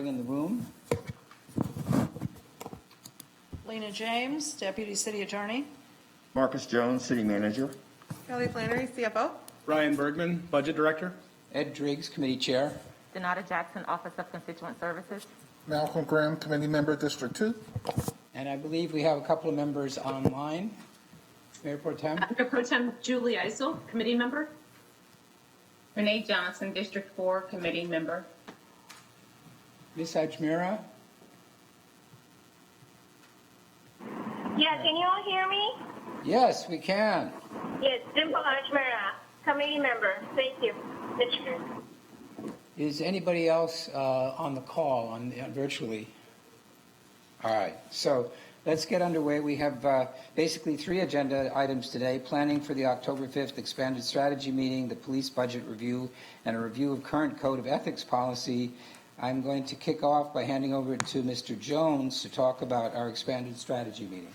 Anybody in the room? Lena James, Deputy City Attorney. Marcus Jones, City Manager. Kelly Flannery, CFO. Ryan Bergman, Budget Director. Ed Driggs, Committee Chair. Donata Jackson, Office of Constituent Services. Malcolm Graham, Committee Member, District 2. And I believe we have a couple of members online. Mayor Pro Tem. Mayor Pro Tem Julie Eisel, Committee Member. Renee Johnson, District 4 Committee Member. Ms. Ajmira. Yeah, can you all hear me? Yes, we can. Yes, Dimple Ajmera, Committee Member. Thank you. Is anybody else on the call virtually? All right, so let's get underway. We have basically 3 agenda items today: planning for the October 5th expanded strategy meeting, the police budget review, and a review of current code of ethics policy. I'm going to kick off by handing over to Mr. Jones to talk about our expanded strategy meeting.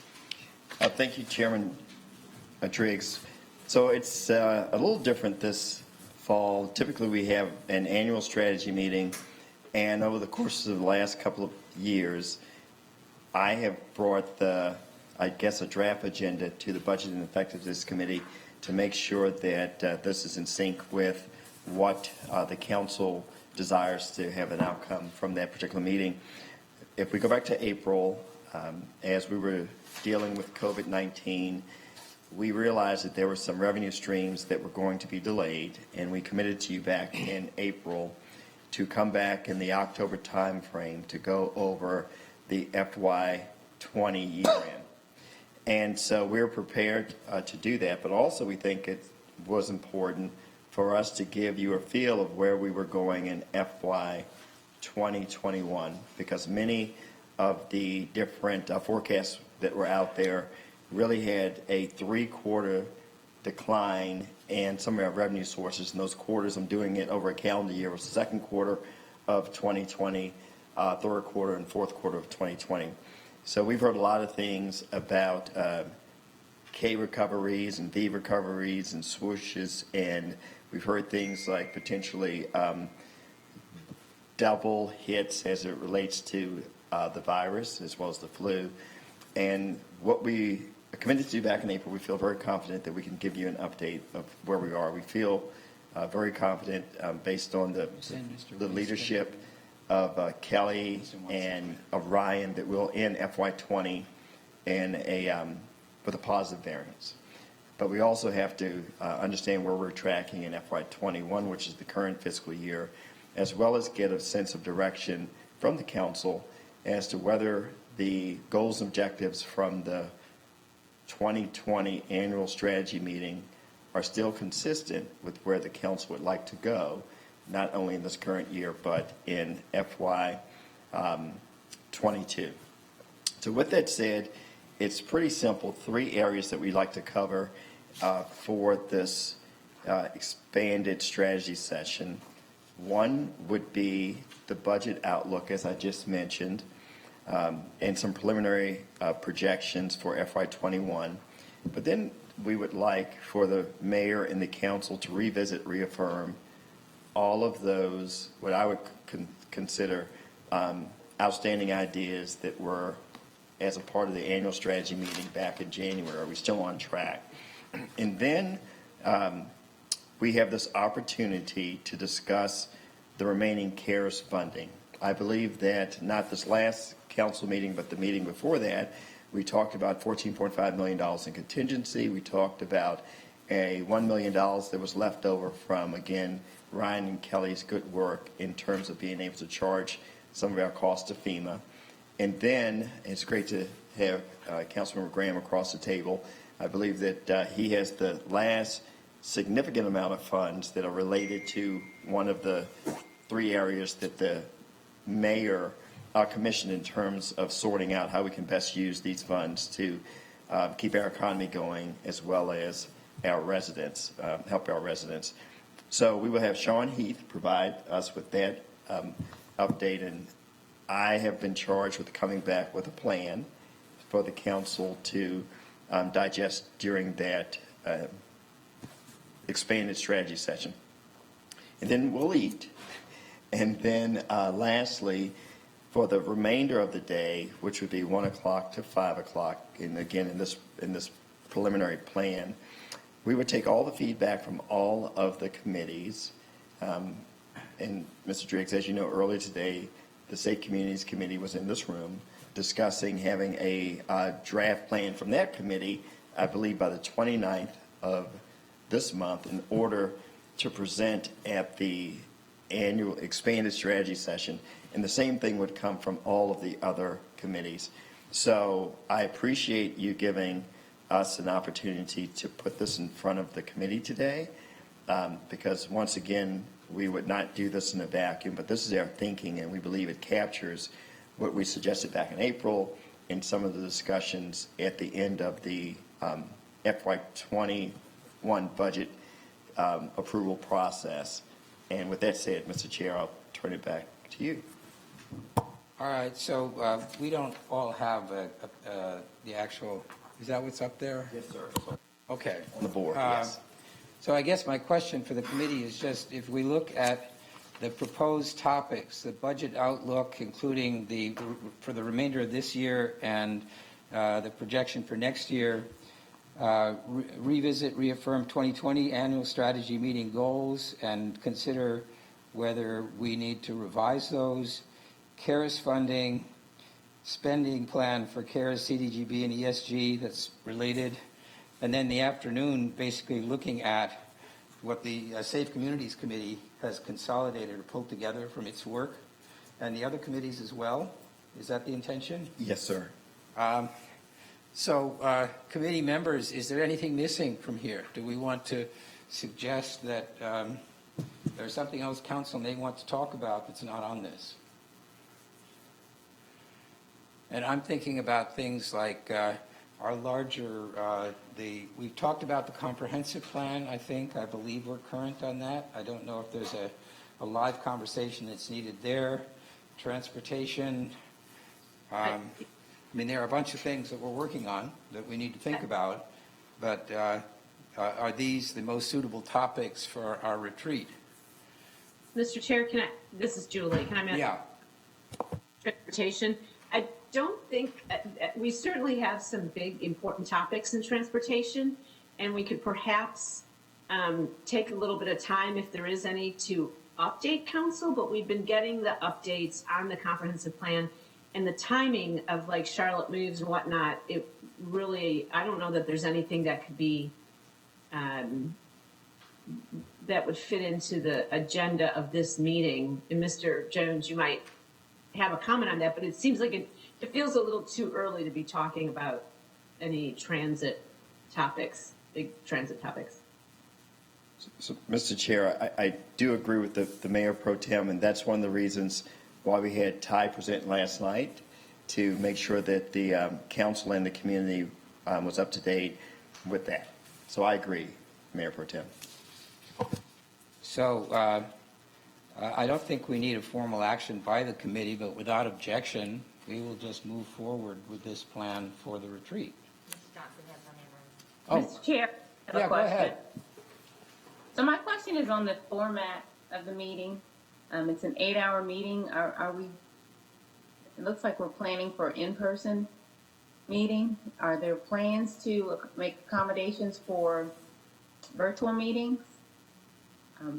Thank you, Chairman Driggs. So it's a little different this fall. Typically, we have an annual strategy meeting, and over the course of the last couple of years, I have brought a draft agenda to the Budget and Effectiveness Committee to make sure that this is in sync with what the council desires to have an outcome from that particular meeting. If we go back to April, as we were dealing with COVID-19, we realized that there were some revenue streams that were going to be delayed, and we committed to you back in April to come back in the October time frame to go over the FY20 year end. And so we're prepared to do that, but also we think it was important for us to give you a feel of where we were going in FY 2021, because many of the different forecasts that were out there really had a 3-quarter decline in some of our revenue sources. And those quarters, I'm doing it over a calendar year, was the second quarter of 2020, third quarter and fourth quarter of 2020. So we've heard a lot of things about K recoveries and V recoveries and swooshes, and we've heard things like potentially double hits as it relates to the virus as well as the flu. And what we committed to do back in April, we feel very confident that we can give you an update of where we are. We feel very confident based on the leadership of Kelly and of Ryan that we'll end FY20 in with a positive variance. But we also have to understand where we're tracking in FY21, which is the current fiscal year, as well as get a sense of direction from the council as to whether the goals and objectives from the 2020 annual strategy meeting are still consistent with where the council would like to go, not only in this current year, but in FY22. So with that said, it's pretty simple. 3 areas that we'd like to cover for this expanded strategy session. One would be the budget outlook, as I just mentioned, and some preliminary projections for FY21. But then we would like for the mayor and the council to revisit, reaffirm all of those, what I would consider outstanding ideas that were as a part of the annual strategy meeting back in January. Are we still on track? And then we have this opportunity to discuss the remaining CARES funding. I believe that not this last council meeting, but the meeting before that, we talked about $14.5 million in contingency. We talked about a $1 million that was left over from, again, Ryan and Kelly's good work in terms of being able to charge some of our costs to FEMA. And then it's great to have Councilmember Graham across the table. I believe that he has the last significant amount of funds that are related to one of the 3 areas that the mayor commissioned in terms of sorting out how we can best use these funds to keep our economy going, as well as our residents, help our residents. So we will have Sean Heath provide us with that update, and I have been charged with coming back with a plan for the council to digest during that expanded strategy session. And then we'll eat. And then lastly, For the remainder of the day, which would be 1 o'clock to 5 o'clock, and again, in this preliminary plan, we would take all the feedback from all of the committees. And Mr. Driggs, as you know, earlier today, the Safe Communities Committee was in this room discussing having a draft plan from that committee, I believe by the 29th of this month, in order to present at the annual expanded strategy session. And the same thing would come from all of the other committees. So I appreciate you giving us an opportunity to put this in front of the committee today, because once again, we would not do this in a vacuum, but this is our thinking, and we believe it captures what we suggested back in April in some of the discussions at the end of the FY21 budget approval process. And with that said, Mr. Chair, I'll turn it back to you. All right, so we don't all have the actual, is that what's up there? Yes, sir. Okay. On the board, yes. So I guess my question for the committee is just, if we look at the proposed topics, the budget outlook, including for the remainder of this year and the projection for next year, reaffirm 2020 annual strategy meeting goals and consider whether we need to revise those, CARES funding, spending plan for CARES, CDGB, and ESG that's related, and then the afternoon basically looking at what the Safe Communities Committee has consolidated or pulled together from its work, and the other committees as well. Is that the intention? Yes, sir. So, committee members, is there anything missing from here? Do we want to suggest that there's something else council may want to talk about that's not on this? And I'm thinking about things like our larger, we've talked about the comprehensive plan, I believe we're current on that. I don't know if there's a live conversation that's needed there. Transportation, I mean, there are a bunch of things that we're working on that we need to think about, but are these the most suitable topics for our retreat? Mr. Chair, this is Julie, can I mention? Yeah. Transportation. I don't think, we certainly have some big important topics in transportation, and we could perhaps take a little bit of time, if there is any, to update council, but we've been getting the updates on the comprehensive plan, and the timing of like Charlotte moves and whatnot, it really, I don't know that there's anything that could be, that would fit into the agenda of this meeting. And Mr. Jones, you might have a comment on that, but it seems like it feels a little too early to be talking about any transit topics, big transit topics. So, Mr. Chair, I do agree with the Mayor Pro Tem, and that's one of the reasons why we had Ty present last night, to make sure that the council and the community was up to date with that. So I agree, Mayor Pro Tem. So I don't think we need a formal action by the committee, but without objection, we will just move forward with this plan for the retreat. Mr. Johnson has Oh, Mr. Chair, I have a yeah, go question. ahead. So my question is on the format of the meeting. It's an 8-hour meeting. Are we, it looks like we're planning for an in-person meeting. Are there plans to make accommodations for virtual meetings,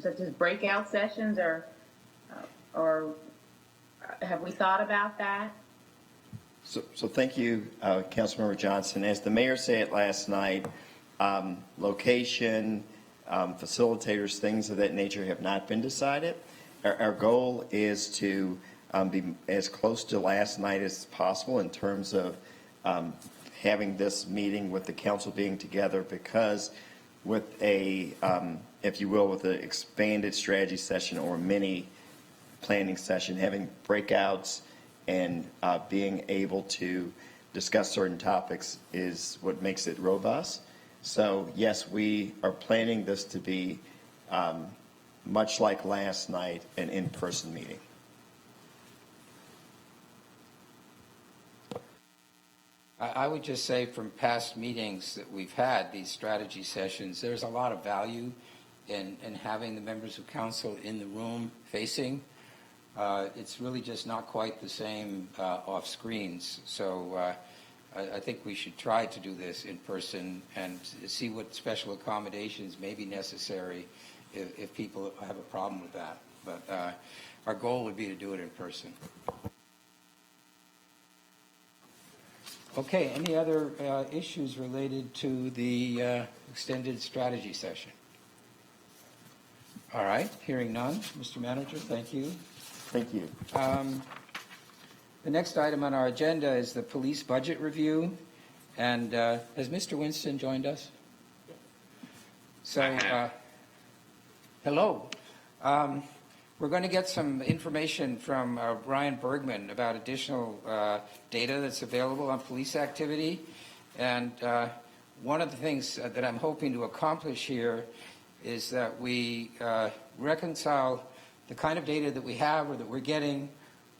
such as breakout sessions, or have we thought about that? So thank you, Councilmember Johnson. As the mayor said last night, location, facilitators, things of that nature have not been decided. Our goal is to be as close to last night as possible in terms of having this meeting with the council being together, because with a, if you will, with an expanded strategy session or mini planning session, having breakouts and being able to discuss certain topics is what makes it robust. So yes, we are planning this to be much like last night, an in-person meeting. I would just say from past meetings that we've had, these strategy sessions, there's a lot of value in having the members of council in the room facing It's really just not quite the same off screens. So I think we should try to do this in person and see what special accommodations may be necessary if people have a problem with that. But our goal would be to do it in person. Okay, any other issues related to the extended strategy session? All right, hearing none. Mr. Manager, thank you. Thank you. The next item on our agenda is the police budget review. And has Mr. Winston joined us? So, hello. We're going to get some information from Brian Bergman about additional data that's available on police activity. And one of the things that I'm hoping to accomplish here is that we reconcile the kind of data that we have or that we're getting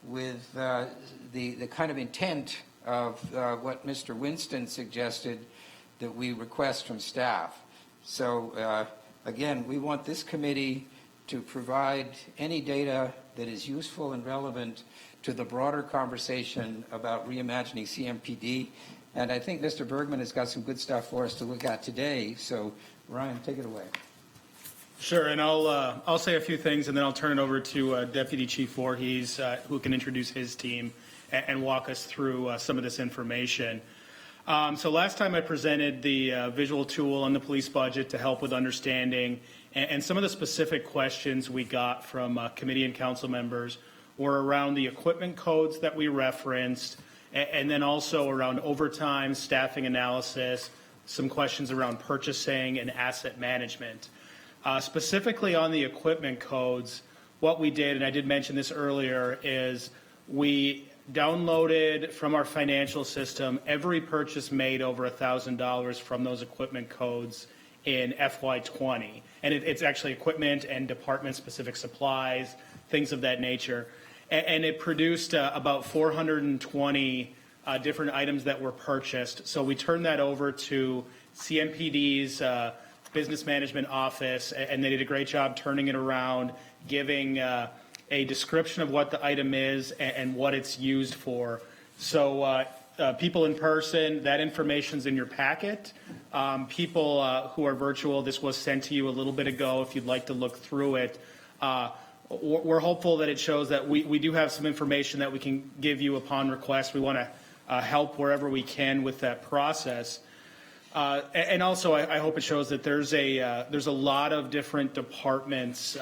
with the kind of intent of what Mr. Winston suggested that we request from staff. So again, we want this committee to provide any data that is useful and relevant to the broader conversation about reimagining CMPD. And I think Mr. Bergman has got some good stuff for us to look at today. So Ryan, take it away. Sure, and I'll say a few things, and then I'll turn it over to Deputy Chief Voorhees, who can introduce his team and walk us through some of this information. So last time I presented the visual tool on the police budget to help with understanding, and some of the specific questions we got from committee and council members were around the equipment codes that we referenced, and then also around overtime, staffing analysis, some questions around purchasing and asset management. Specifically on the equipment codes, what we did, and I did mention this earlier, is we downloaded from our financial system every purchase made over $1,000 from those equipment codes in FY20. And it's actually equipment and department-specific supplies, things of that nature. And it produced about 420 different items that were purchased. So we turned that over to CMPD's business management office, and they did a great job turning it around, giving a description of what the item is and what it's used for. So people in person, that information's in your packet. People who are virtual, this was sent to you a little bit ago if you'd like to look through it. We're hopeful that it shows that we do have some information that we can give you upon request. We want to help wherever we can with that process. And also, I hope it shows that there's a lot of different departments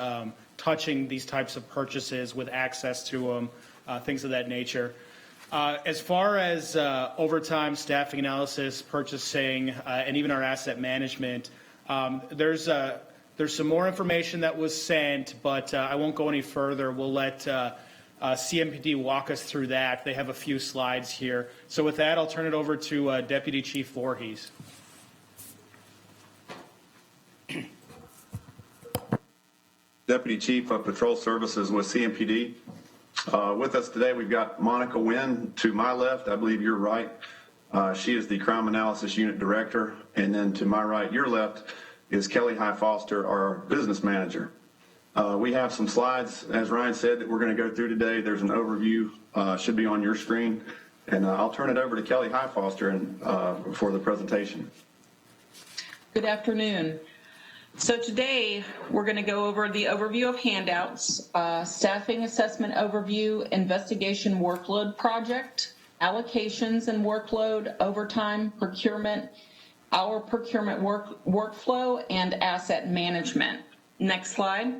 touching these types of purchases with access to them, things of that nature. As far as overtime, staffing analysis, purchasing, and even our asset management, there's some more information that was sent, but I won't go any further. We'll let CMPD walk us through that. They have a few slides here. So with that, I'll turn it over to Deputy Chief Voorhees. Deputy Chief of Patrol Services with CMPD. With us today, we've got Monica Wynn to my left. I believe you're right. She is the Crime Analysis Unit Director. And then to my right, your left, is Kelly High Foster, our Business Manager. We have some slides, as Ryan said, that we're going to go through today. There's an overview, should be on your screen. And I'll turn it over to Kelly High Foster for the presentation. Good afternoon. So today we're going to go over the overview of handouts, staffing assessment overview, investigation workload project, allocations and workload, overtime, procurement, our procurement workflow, and asset management. Next slide.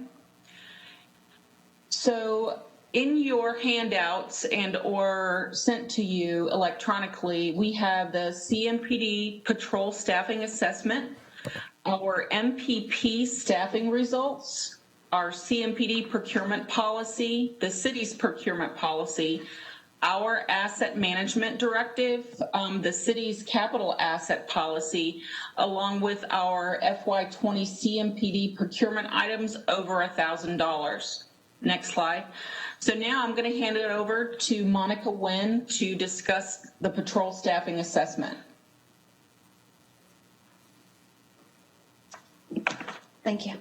So in your handouts and or sent to you electronically, we have the CMPD patrol staffing assessment, our MPP staffing results, our CMPD procurement policy, the city's procurement policy, our asset management directive, the city's capital asset policy, along with our FY20 CMPD procurement items over $1,000. Next slide. So now I'm going to hand it over to Monica Wynn to discuss the patrol staffing assessment. Thank you.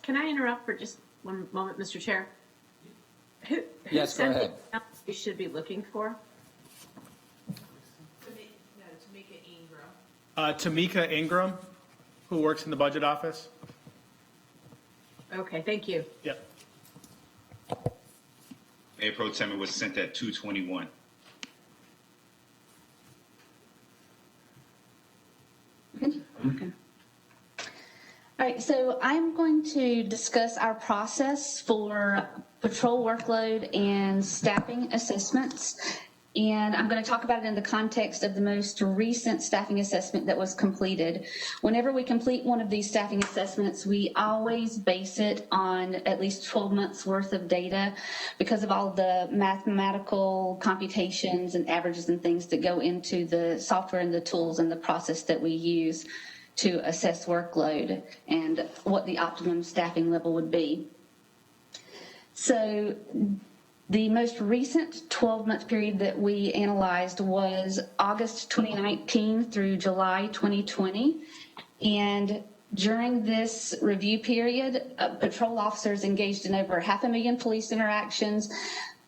Can I interrupt for just one moment, Mr. Chair? Who Yes, go sent ahead. the email we should be looking for? Tamika Ingram, who works in the budget office. Okay, thank you. Yep. Mayor Pro Tem, it was sent at 2:21. All right, so I'm going to discuss our process for patrol workload and staffing assessments. And I'm going to talk about it in the context of the most recent staffing assessment that was completed. Whenever we complete one of these staffing assessments, we always base it on at least 12 months worth of data because of all the mathematical computations and averages and things that go into the software and the tools and the process that we use to assess workload and what the optimum staffing level would be. So the most recent 12-month period that we analyzed was August 2019 through July 2020. And during this review period, patrol officers engaged in over 500,000 police interactions,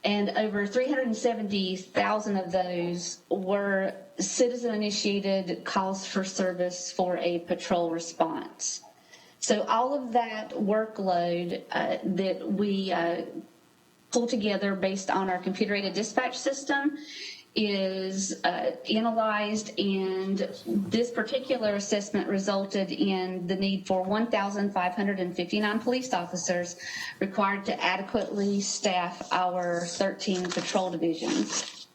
and over 370,000 of those were citizen-initiated calls for service for a patrol response. So all of that workload that we pull together based on our computer-aided dispatch system is analyzed, and this particular assessment resulted in the need for 1,559 police officers required to adequately staff our 13 patrol divisions.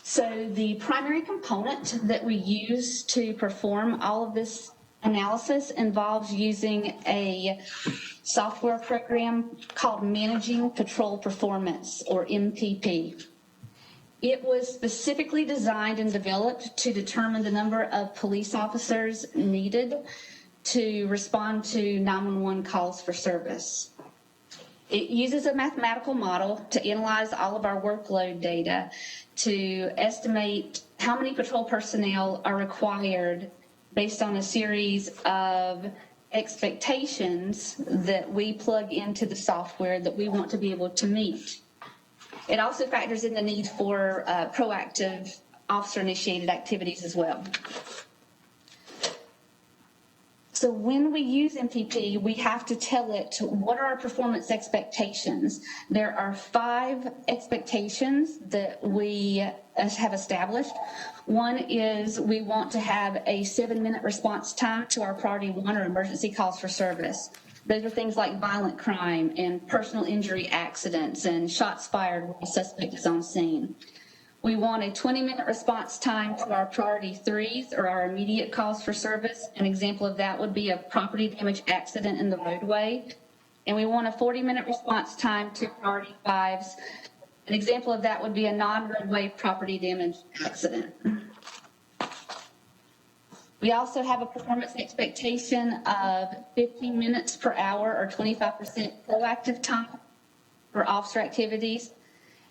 So the primary component that we use to perform all of this analysis involves using a software program called Managing Patrol Performance, or MPP. It was specifically designed and developed to determine the number of police officers needed to respond to 911 calls for service. It uses a mathematical model to analyze all of our workload data to estimate how many patrol personnel are required based on a series of expectations that we plug into the software that we want to be able to meet. It also factors in the need for proactive officer-initiated activities as well. So when we use MPP, we have to tell it what are our performance expectations. There are 5 expectations that we have established. One is we want to have a 7-minute response time to our priority 1 or emergency calls for service. Those are things like violent crime and personal injury accidents and shots fired when a suspect is on scene. We want a 20-minute response time to our priority 3s or our immediate calls for service. An example of that would be a property damage accident in the roadway. And we want a 40-minute response time to priority 5s. An example of that would be a non-roadway property damage accident. We also have a performance expectation of 15 minutes per hour or 25% proactive time for officer activities.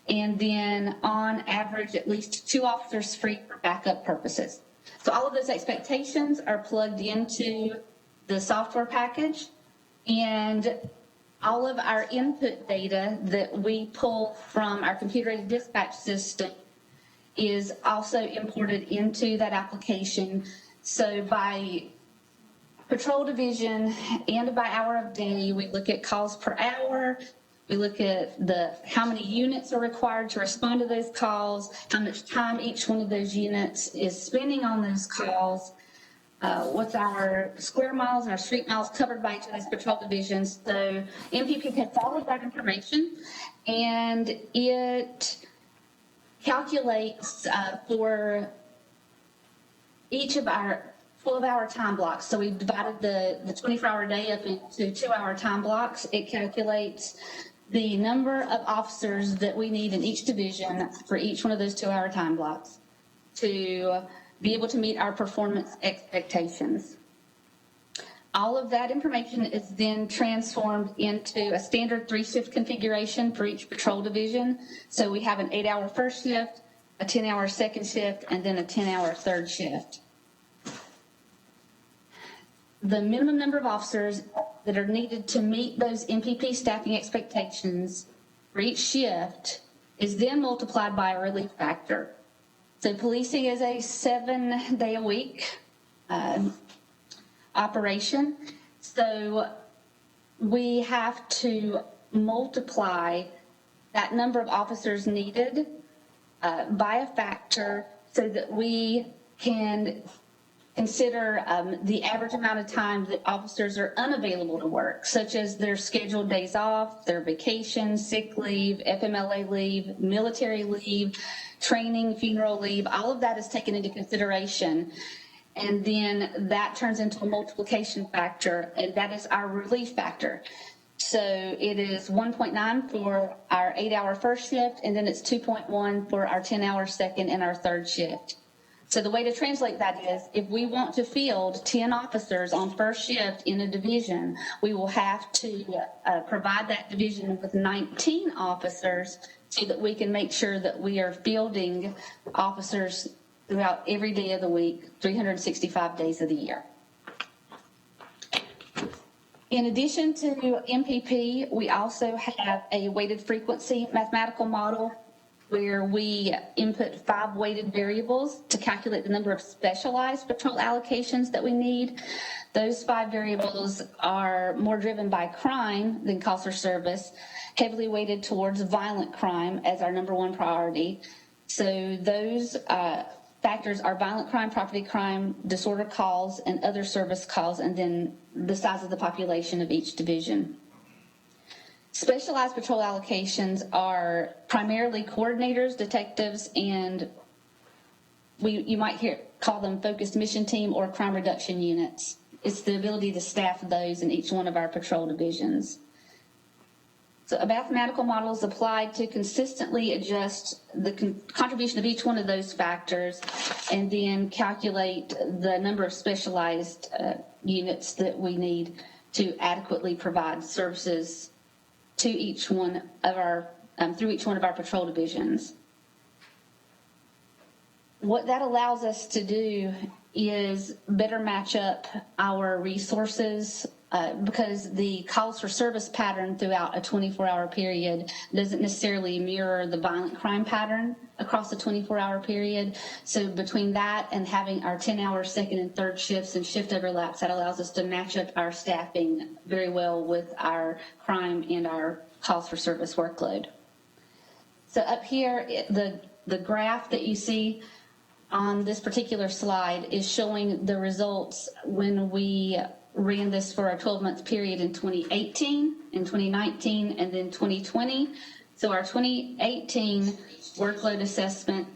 And then on average, at least 2 officers free for backup purposes. So all of those expectations are plugged into the software package, and all of our input data that we pull from our computer-aided dispatch system is also imported into that application. So by patrol division and by hour of day, we look at calls per hour. We look at how many units are required to respond to those calls, how much time each one of those units is spending on those calls, what's our square miles and our street miles covered by each of those patrol divisions. So MPP takes all of that information and it calculates for each of our 12-hour time blocks. So we've divided the 24-hour day up into 2-hour time blocks. It calculates the number of officers that we need in each division for each one of those 2-hour time blocks to be able to meet our performance expectations. All of that information is then transformed into a standard 3-shift configuration for each patrol division. So we have an 8-hour first shift, a 10-hour second shift, and then a 10-hour third shift. The minimum number of officers that are needed to meet those MPP staffing expectations for each shift is then multiplied by a relief factor. So policing is a 7-day-a-week operation. So we have to multiply that number of officers needed by a factor so that we can consider the average amount of time that officers are unavailable to work, such as their scheduled days off, their vacation, sick leave, FMLA leave, military leave, training, funeral leave. All of that is taken into consideration. And then that turns into a multiplication factor, and that is our relief factor. So it is 1.9 for our 8-hour first shift, and then it's 2.1 for our 10-hour second and our third shift. So the way to translate that is, if we want to field 10 officers on first shift in a division, we will have to provide that division with 19 officers so that we can make sure that we are fielding officers throughout every day of the week, 365 days of the year. In addition to MPP, we also have a weighted frequency mathematical model where we input 5 weighted variables to calculate the number of specialized patrol allocations that we need. Those 5 variables are more driven by crime than cost or service, heavily weighted towards violent crime as our number 1 priority. So those factors are violent crime, property crime, disorder calls, and other service calls, and then the size of the population of each division. Specialized patrol allocations are primarily coordinators, detectives, and you might call them focused mission team or crime reduction units. It's the ability to staff those in each one of our patrol divisions. So a mathematical model is applied to consistently adjust the contribution of each one of those factors and then calculate the number of specialized units that we need to adequately provide services to each one of our, through each one of our patrol divisions. What that allows us to do is better match up our resources because the calls for service pattern throughout a 24-hour period doesn't necessarily mirror the violent crime pattern across a 24-hour period. So between that and having our 10-hour second and third shifts and shift overlaps, that allows us to match up our staffing very well with our crime and our calls for service workload. So up here, the graph that you see on this particular slide is showing the results when we ran this for a 12-month period in 2018, in 2019, and then 2020. So our 2018 workload assessment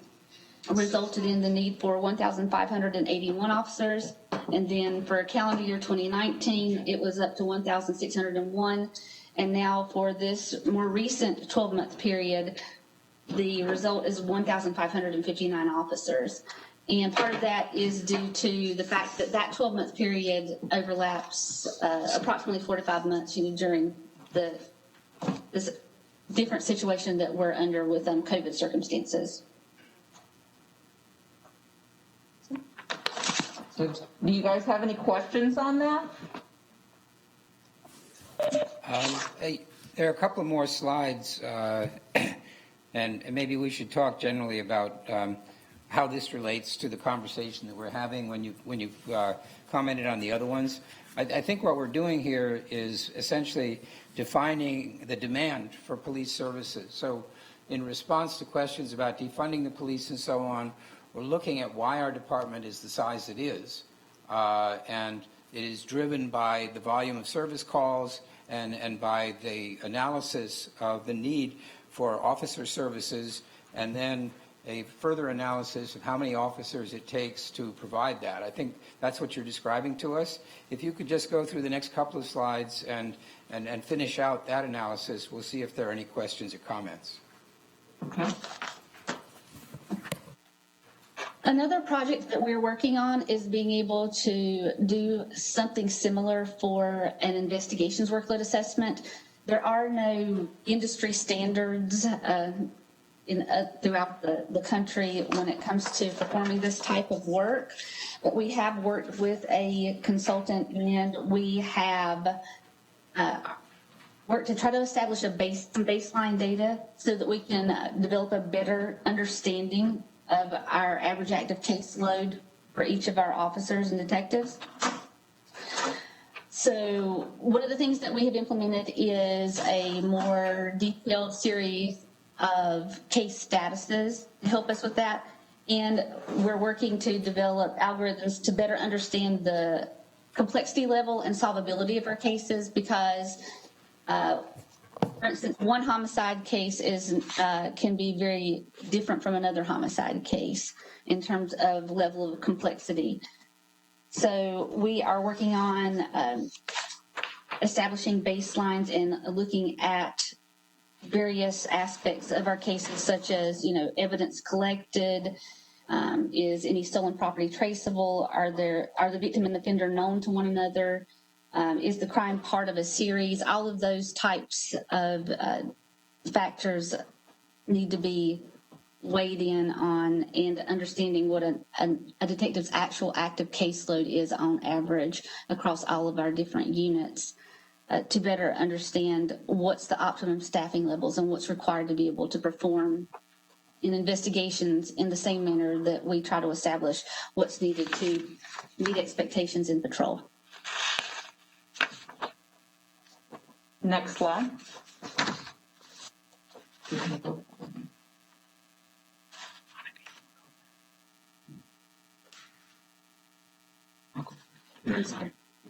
resulted in the need for 1,581 officers. And then for calendar year 2019, it was up to 1,601. And now for this more recent 12-month period, the result is 1,559 officers. And part of that is due to the fact that that 12-month period overlaps approximately 4 to 5 months during this different situation that we're under with COVID circumstances. Do you guys have any questions on that? There are a couple more slides, and maybe we should talk generally about how this relates to the conversation that we're having when you've commented on the other ones. I think what we're doing here is essentially defining the demand for police services. So in response to questions about defunding the police and so on, we're looking at why our department is the size it is. And it is driven by the volume of service calls and by the analysis of the need for officer services, and then a further analysis of how many officers it takes to provide that. I think that's what you're describing to us. If you could just go through the next couple of slides and finish out that analysis, we'll see if there are any questions or comments. Okay. Another project that we're working on is being able to do something similar for an investigations workload assessment. There are no industry standards throughout the country when it comes to performing this type of work, but we have worked with a consultant and we have work to try to establish some baseline data so that we can develop a better understanding of our average active caseload for each of our officers and detectives. So one of the things that we have implemented is a more detailed series of case statuses to help us with that. And we're working to develop algorithms to better understand the complexity level and solvability of our cases because, for instance, one homicide case can be very different from another homicide case in terms of level of complexity. So we are working on establishing baselines and looking at various aspects of our cases, such as, evidence collected, is any stolen property traceable, are the victim and the offender known to one another, is the crime part of a series? All of those types of factors need to be weighed in on, and understanding what a detective's actual active caseload is on average across all of our different units to better understand what's the optimum staffing levels and what's required to be able to perform in investigations in the same manner that we try to establish what's needed to meet expectations in patrol. Next slide.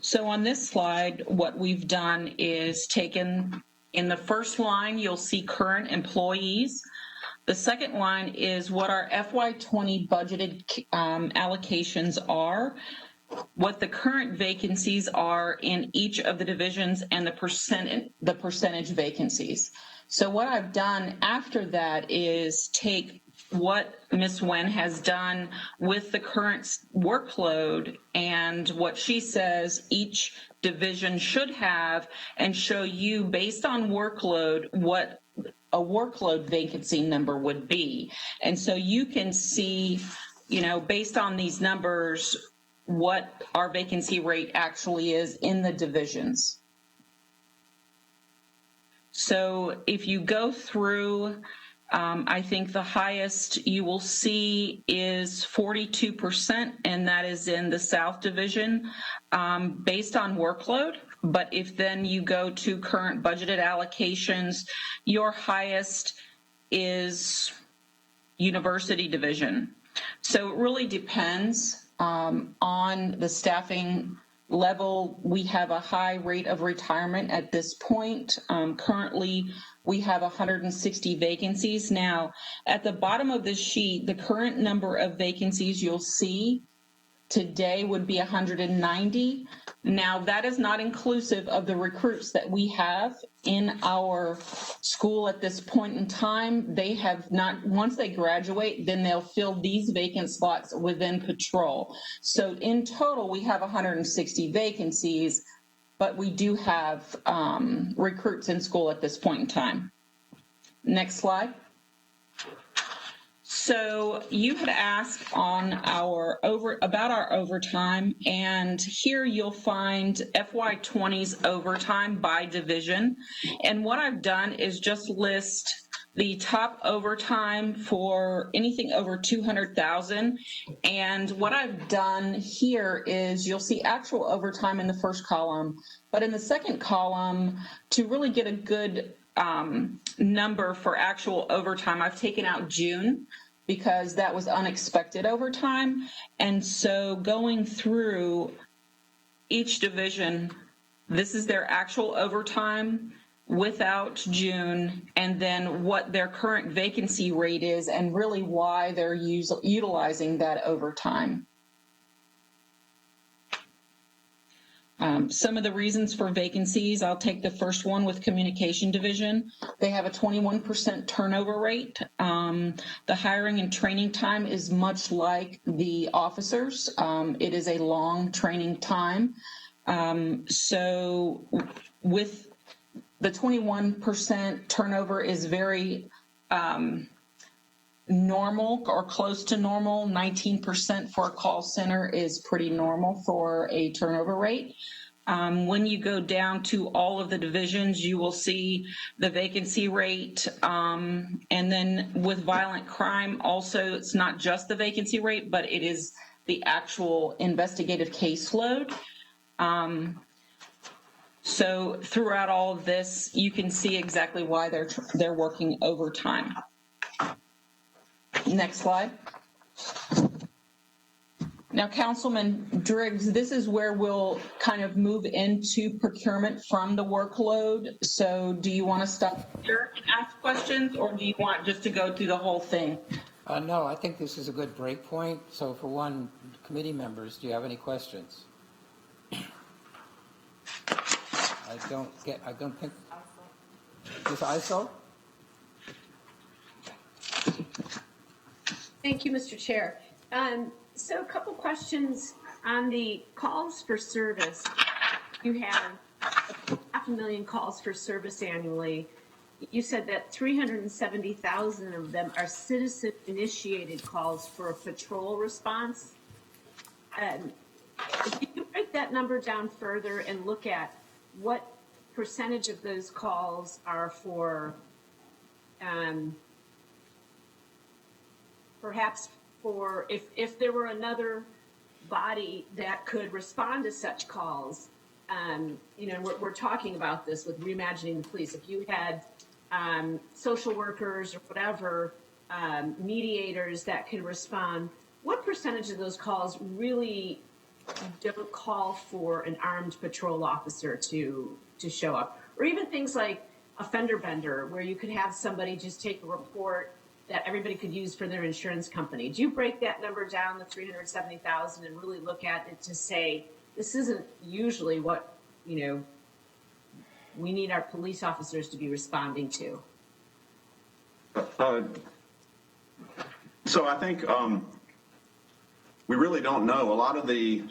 So on this slide, what we've done is taken, in the first line, you'll see current employees. The second line is what our FY20 budgeted allocations are, what the current vacancies are in each of the divisions, and the percentage vacancies. So what I've done after that is take what Ms. Wen has done with the current workload and what she says each division should have, and show you based on workload what a workload vacancy number would be. And so you can see, based on these numbers, what our vacancy rate actually is in the divisions. So if you go through, I think the highest you will see is 42%, and that is in the South Division based on workload. But if then you go to current budgeted allocations, your highest is University Division. So it really depends on the staffing level. We have a high rate of retirement at this point. Currently, we have 160 vacancies. Now, at the bottom of this sheet, the current number of vacancies you'll see today would be 190. Now, that is not inclusive of the recruits that we have in our school at this point in time. They have not, once they graduate, then they'll fill these vacant slots within patrol. So in total, we have 160 vacancies, but we do have recruits in school at this point in time. Next slide. So you had asked on about our overtime, and here you'll find FY20's overtime by division. And what I've done is just list the top overtime for anything over 200,000. And what I've done here is you'll see actual overtime in the first column, but in the second column, to really get a good number for actual overtime, I've taken out June, because that was unexpected overtime. And so going through each division, this is their actual overtime without June, and then what their current vacancy rate is, and really why they're utilizing that overtime. Some of the reasons for vacancies, I'll take the first one with Communication Division. They have a 21% turnover rate. The hiring and training time is much like the officers. It is a long training time. So with the 21% turnover is very normal or close to normal. 19% for a call center is pretty normal for a turnover rate. When you go down to all of the divisions, you will see the vacancy rate. And then with violent crime, also, it's not just the vacancy rate, but it is the actual investigative caseload. So throughout all of this, you can see exactly why they're working overtime. Next slide. Now, Councilman Driggs, this is where we'll kind of move into procurement from the workload. So do you want to stop here and ask questions, or do you want just to go through the whole thing? No, I think this is a good break point. So for one, committee members, do you have any questions? I don't think, is ISO? Thank you, Mr. Chair. So a couple questions on the calls for service. You have 500,000 calls for service annually. You said that 370,000 of them are citizen-initiated calls for a patrol response. If you could break that number down further and look at what percentage of those calls are for perhaps for if there were another body that could respond to such calls, you know, we're talking about this with reimagining the police. If you had social workers or whatever, mediators that can respond, what percentage of those calls really don't call for an armed patrol officer to show up? Or even things like a fender bender, where you could have somebody just take a report that everybody could use for their insurance company. Do you break that number down, the 370,000, and really look at it to say, this isn't usually what, you know, we need our police officers to be responding to? So I think we really don't know. A lot of the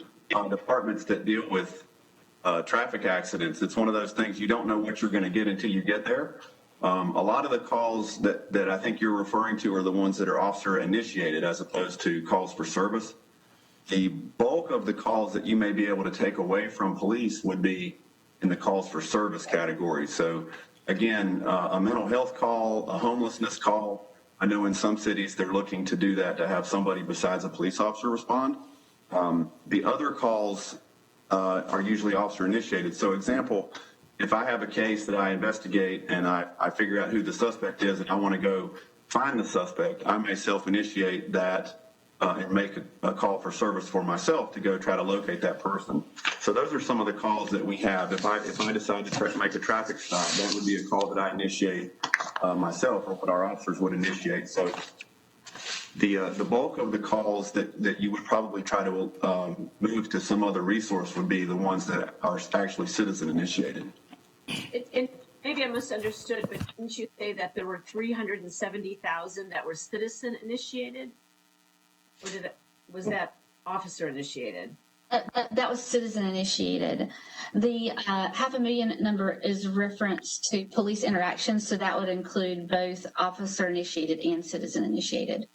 departments that deal with traffic accidents, it's one of those things you don't know what you're going to get until you get there. A lot of the calls that I think you're referring to are the ones that are officer initiated as opposed to calls for service. The bulk of the calls that you may be able to take away from police would be in the calls for service category. So again, a mental health call, a homelessness call. I know in some cities they're looking to do that, to have somebody besides a police officer respond. The other calls are usually officer initiated. So example, if I have a case that I investigate and I figure out who the suspect is and I want to go find the suspect, I may self-initiate that and make a call for service for myself to go try to locate that person. So those are some of the calls that we have. If I decide to try to make a traffic stop, that would be a call that I initiate myself, or what our officers would initiate. So the bulk of the calls that you would probably try to move to some other resource would be the ones that are actually citizen initiated. And maybe I misunderstood, but didn't you say that there were 370,000 that were citizen initiated? Or was that officer initiated? That was citizen initiated. The 500,000 number is reference to police interactions, so that would include both officer initiated and citizen initiated.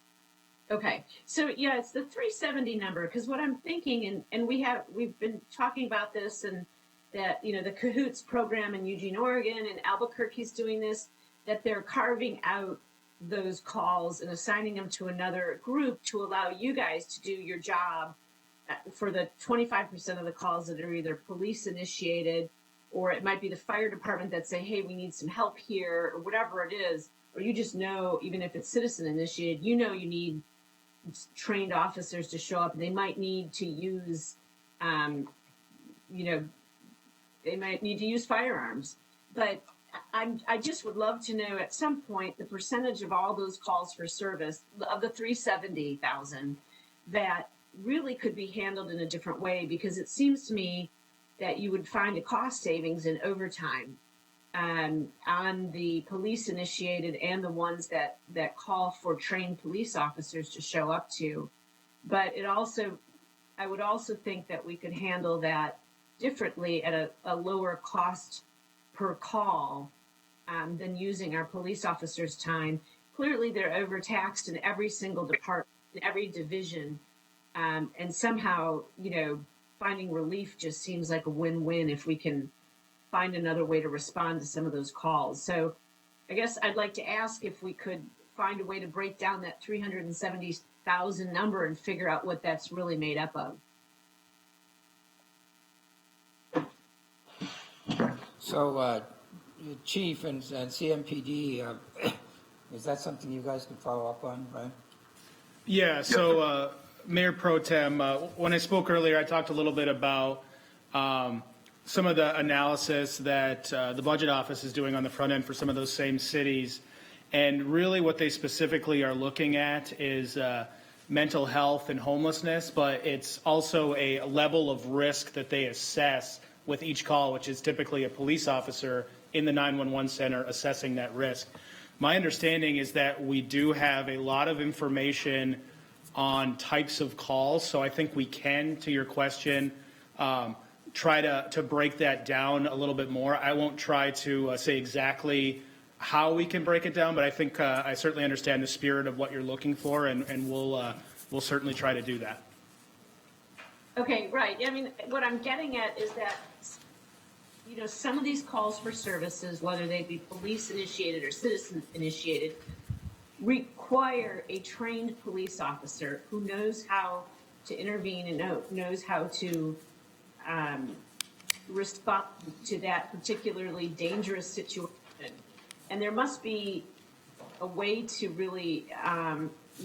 Okay, so yeah, it's the 370 number, because what I'm thinking, and we've been talking about this, and that, you know, the Cahoots program in Eugene, Oregon, and Albuquerque's doing this, that they're carving out those calls and assigning them to another group to allow you guys to do your job for the 25% of the calls that are either police initiated, or it might be the fire department that say, hey, we need some help here, or whatever it is, or you just know, even if it's citizen initiated, you know you need trained officers to show up, and they might need to use, you know, they might need to use firearms. But I just would love to know at some point the percentage of all those calls for service, of the 370,000, that really could be handled in a different way, because it seems to me that you would find a cost savings in overtime on the police initiated and the ones that call for trained police officers to show up to. But I would also think that we could handle that differently at a lower cost per call than using our police officers' time. Clearly, they're overtaxed in every single department, in every division, and somehow, you know, finding relief just seems like a win-win if we can find another way to respond to some of those calls. So I guess I'd like to ask if we could find a way to break down that 370,000 number and figure out what that's really made up of. So, Chief and CMPD, is that something you guys can follow up on, right? Yeah, so Mayor Pro Tem, when I spoke earlier, I talked a little bit about some of the analysis that the Budget Office is doing on the front end for some of those same cities. And really what they specifically are looking at is mental health and homelessness, but it's also a level of risk that they assess with each call, which is typically a police officer in the 911 center assessing that risk. My understanding is that we do have a lot of information on types of calls, so I think we can, to your question, try to break that down a little bit more. I won't try to say exactly how we can break it down, but I think I certainly understand the spirit of what you're looking for, and we'll certainly try to do that. Okay, right. I mean, what I'm getting at is that, you know, some of these calls for services, whether they be police initiated or citizen initiated, require a trained police officer who knows how to intervene and knows how to respond to that particularly dangerous situation. And there must be a way to really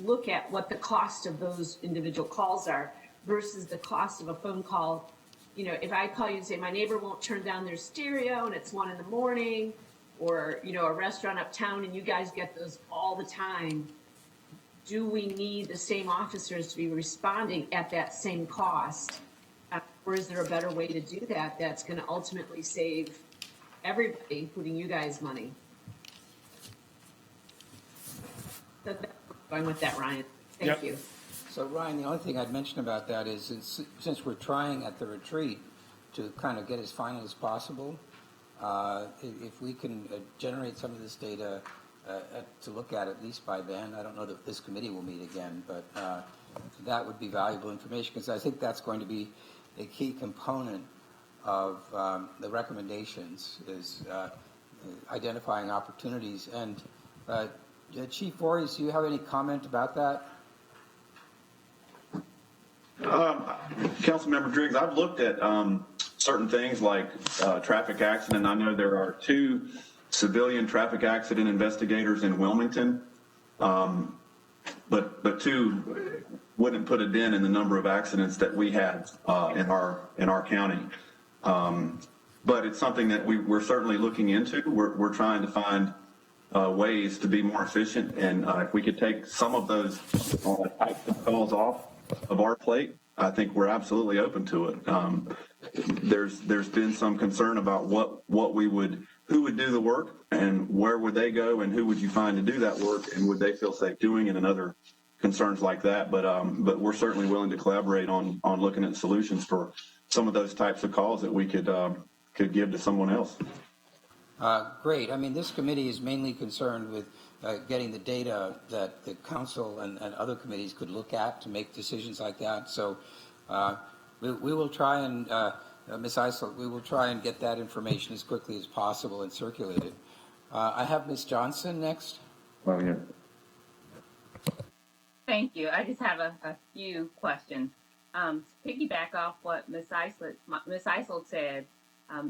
look at what the cost of those individual calls are versus the cost of a phone call. You know, if I call you and say my neighbor won't turn down their stereo and it's 1 a.m, or, you know, a restaurant uptown and you guys get those all the time, do we need the same officers to be responding at that same cost? Or is there a better way to do that that's going to ultimately save everybody, including you guys, money? So that's going with that, Ryan. Thank you. So, Ryan, the only thing I'd mention about that is since we're trying at the retreat to kind of get as final as possible, if we can generate some of this data to look at least by then, I don't know that this committee will meet again, but that would be valuable information because I think that's going to be a key component of the recommendations is identifying opportunities. And Chief Voorhees, do you have any comment about that? Councilmember Driggs, I've looked at certain things like traffic accident. I know there are 2 civilian traffic accident investigators in Wilmington, but 2 wouldn't put a dent in the number of accidents that we had in our county. But it's something that we're certainly looking into. We're trying to find ways to be more efficient, and if we could take some of those types of calls off of our plate, I think we're absolutely open to it. There's been some concern about who would do the work and where would they go and who would you find to do that work and would they feel safe doing it and other concerns like that. But we're certainly willing to collaborate on looking at solutions for some of those types of calls that we could give to someone else. Great. I mean, this committee is mainly concerned with getting the data that the council and other committees could look at to make decisions like that. So we will try and, Ms. Eisel, we will try and get that information as quickly as possible and circulate it. I have Ms. Johnson next. Well, yeah. Thank you. I just have a few questions. To piggyback off what Ms. Eisel said,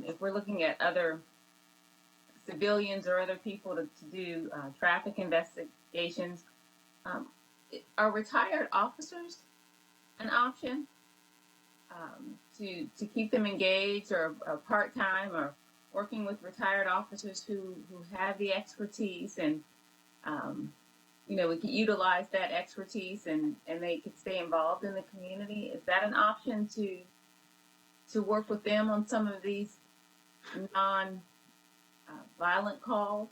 if we're looking at other civilians or other people to do traffic investigations, are retired officers an option to keep them engaged or part-time or working with retired officers who have the expertise and you know, we could utilize that expertise and they could stay involved in the community? Is that an option to work with them on some of these non-violent calls?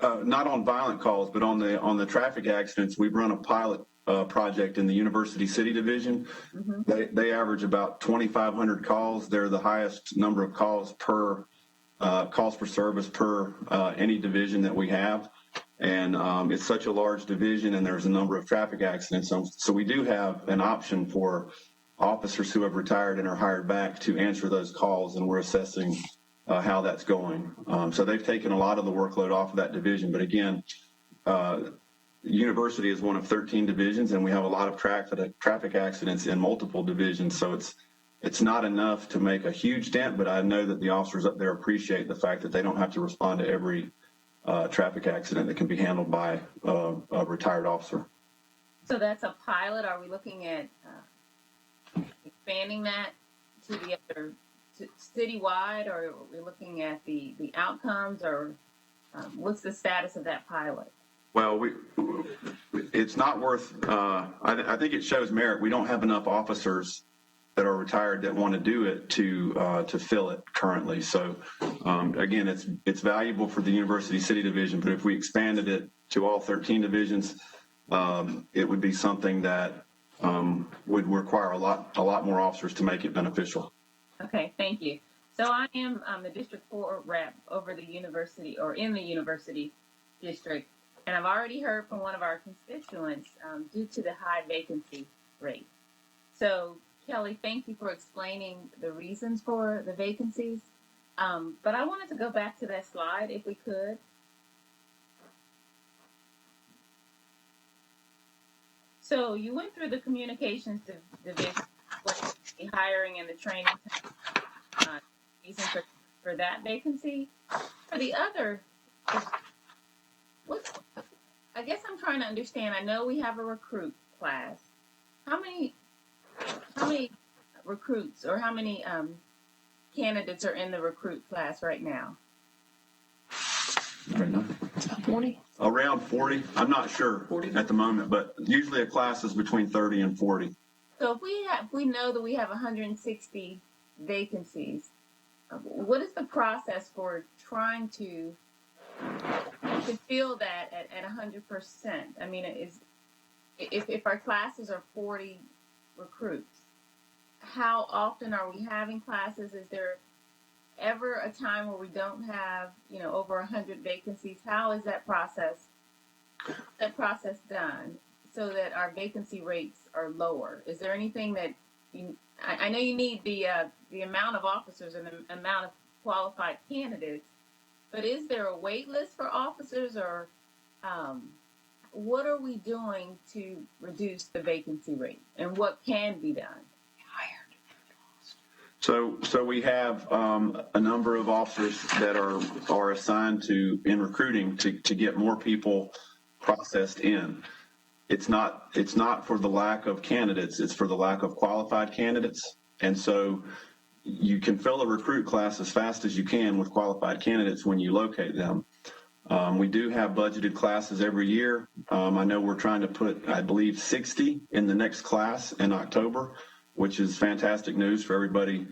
Not on violent calls, but on the traffic accidents. We've run a pilot project in the University City Division. Mm-hmm. They average about 2,500 calls. They're the highest number of calls per calls for service per any division that we have. And it's such a large division and there's a number of traffic accidents. So we do have an option for officers who have retired and are hired back to answer those calls, and we're assessing how that's going. So they've taken a lot of the workload off of that division. But again, University is one of 13 divisions, and we have a lot of traffic accidents in multiple divisions. So it's not enough to make a huge dent, but I know that the officers up there appreciate the fact that they don't have to respond to every traffic accident that can be handled by a retired officer. So that's a pilot. Are we looking at expanding that to the other citywide, or are we looking at the outcomes, or what's the status of that pilot? Well, it's not worth. I think it shows merit. We don't have enough officers that are retired that want to do it to fill it currently. So again, it's valuable for the University City Division, but if we expanded it to all 13 divisions, it would be something that would require a lot more officers to make it beneficial. Okay, thank you. So I am the District 4 rep over the university, or in the university district, and I've already heard from one of our constituents due to the high vacancy rate. So Kelly, thank you for explaining the reasons for the vacancies. But I wanted to go back to that slide, if we could. So you went through the communications division, the hiring and the training reason for that vacancy. For the other, I guess I'm trying to understand. I know we have a recruit class. How many recruits, or how many candidates are in the recruit class right now? 40? Around 40. I'm not sure at the moment, but usually a class is between 30 and 40. So if we know that we have 160 vacancies, what is the process for trying to fill that at 100%? I mean, if our classes are 40 recruits, how often are we having classes? Is there ever a time where we don't have, over 100 vacancies? How is that process done so that our vacancy rates are lower? Is there anything that I know you need the amount of officers and the amount of qualified candidates, but is there a wait list for officers, or what are we doing to reduce the vacancy rate, and what can be done? So we have a number of officers that are assigned in recruiting to get more people processed in. It's not for the lack of candidates, it's for the lack of qualified candidates. And so you can fill a recruit class as fast as you can with qualified candidates when you locate them. We do have budgeted classes every year. I know we're trying to put, I believe, 60 in the next class in October, which is fantastic news for everybody.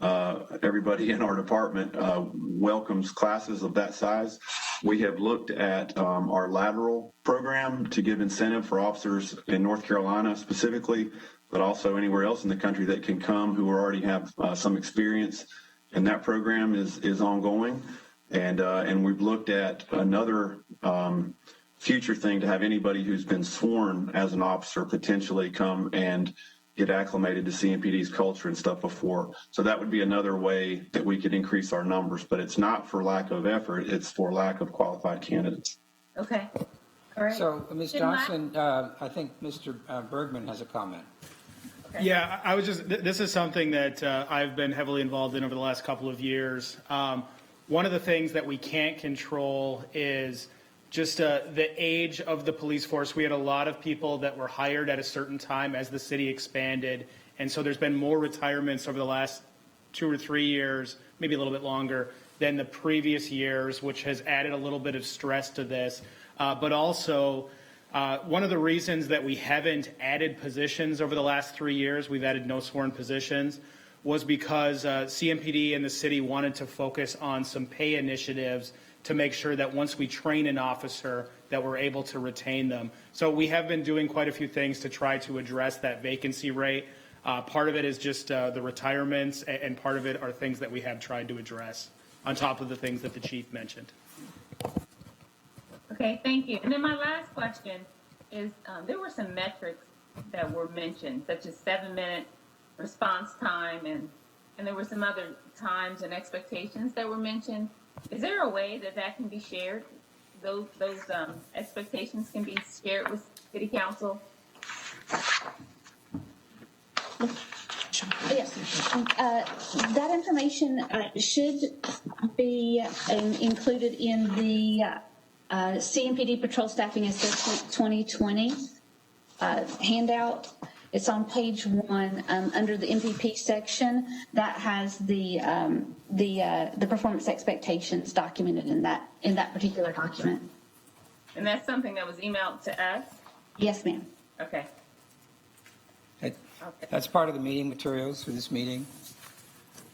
Everybody in our department welcomes classes of that size. We have looked at our lateral program to give incentive for officers in North Carolina specifically, but also anywhere else in the country that can come who already have some experience. And that program is ongoing. And we've looked at another future thing to have anybody who's been sworn as an officer potentially come and get acclimated to CMPD's culture and stuff before. So that would be another way that we could increase our numbers, but it's not for lack of effort, it's for lack of qualified candidates. Okay. All right. So, Ms. Johnson, I think Mr. Bergman has a comment. Okay. Yeah, this is something that I've been heavily involved in over the last couple of years. One of the things that we can't control is just the age of the police force. We had a lot of people that were hired at a certain time as the city expanded. And so there's been more retirements over the last 2 or 3 years, maybe a little bit longer, than the previous years, which has added a little bit of stress to this. But also, one of the reasons that we haven't added positions over the last 3 years, we've added no sworn positions, was because CMPD and the city wanted to focus on some pay initiatives to make sure that once we train an officer that we're able to retain them. So we have been doing quite a few things to try to address that vacancy rate. Part of it is just the retirements, and part of it are things that we have tried to address on top of the things that the chief mentioned. Okay, thank you. And then my last question is, there were some metrics that were mentioned, such as 7-minute response time, and there were some other times and expectations that were mentioned. Is there a way that can be shared? Those expectations can be shared with City Council? Yes, that information should be included in the CMPD Patrol Staffing Assessment 2020 handout. It's on page 1 under the MPP section that has the performance expectations documented in that particular document. And that's something that was emailed to us? Yes, ma'am. Okay. That's part of the meeting materials for this meeting.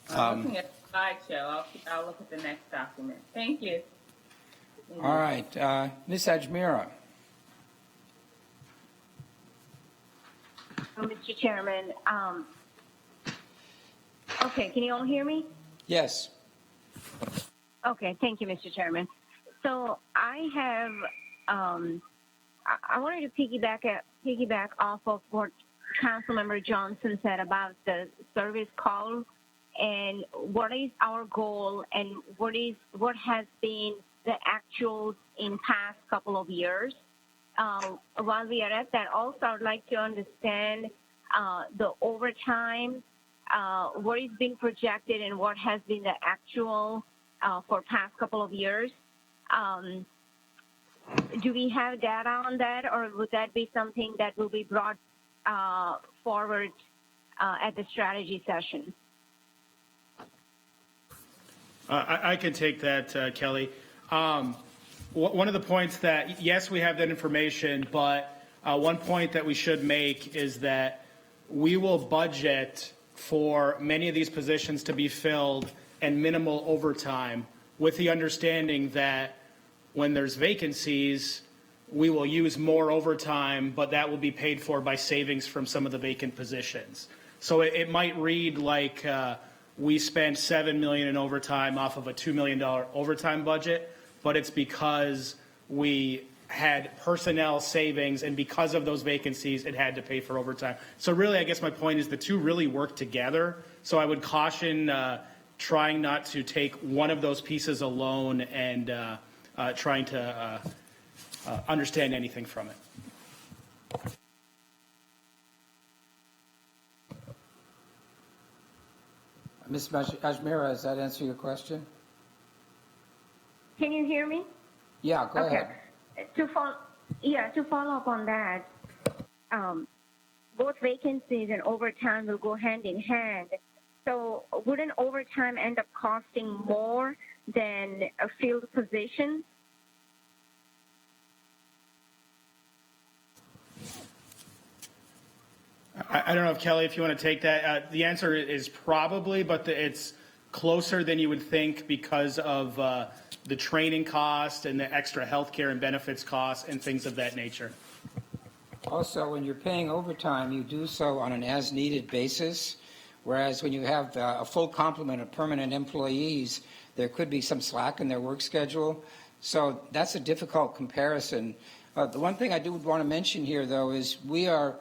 I'm looking at the slideshow. I'll look at the next document. Thank you. All right, Ms. Ajmira. Mr. Chairman, okay, can you all hear me? Yes. Okay, thank you, Mr. Chairman. So I have, I wanted to piggyback off of what Councilmember Johnson said about the service call and what is our goal and what has been the actuals in past couple of years. While we are at that, also I'd like to understand the overtime, what is being projected and what has been the actual for past couple of years. Do we have data on that, or would that be something that will be brought forward at the strategy session? I can take that, Kelly. One of the points that, yes, we have that information, but one point that we should make is that we will budget for many of these positions to be filled and minimal overtime, with the understanding that when there's vacancies, we will use more overtime, but that will be paid for by savings from some of the vacant positions. So it might read like we spent $7 million in overtime off of a $2 million overtime budget, but it's because we had personnel savings, and because of those vacancies, it had to pay for overtime. So really, I guess my point is the two really work together. So I would caution trying not to take one of those pieces alone and trying to understand anything from it. Ms. Ajmira, does that answer your question? Can you hear me? Yeah, go ahead. To follow up on that, both vacancies and overtime will go hand in hand. So wouldn't overtime end up costing more than a field position? I don't know if Kelly, if you want to take that. The answer is probably, but it's closer than you would think because of the training cost and the extra health care and benefits costs and things of that nature. Also, when you're paying overtime, you do so on an as-needed basis, whereas when you have a full complement of permanent employees, there could be some slack in their work schedule. So that's a difficult comparison. The one thing I do want to mention here, though, is we are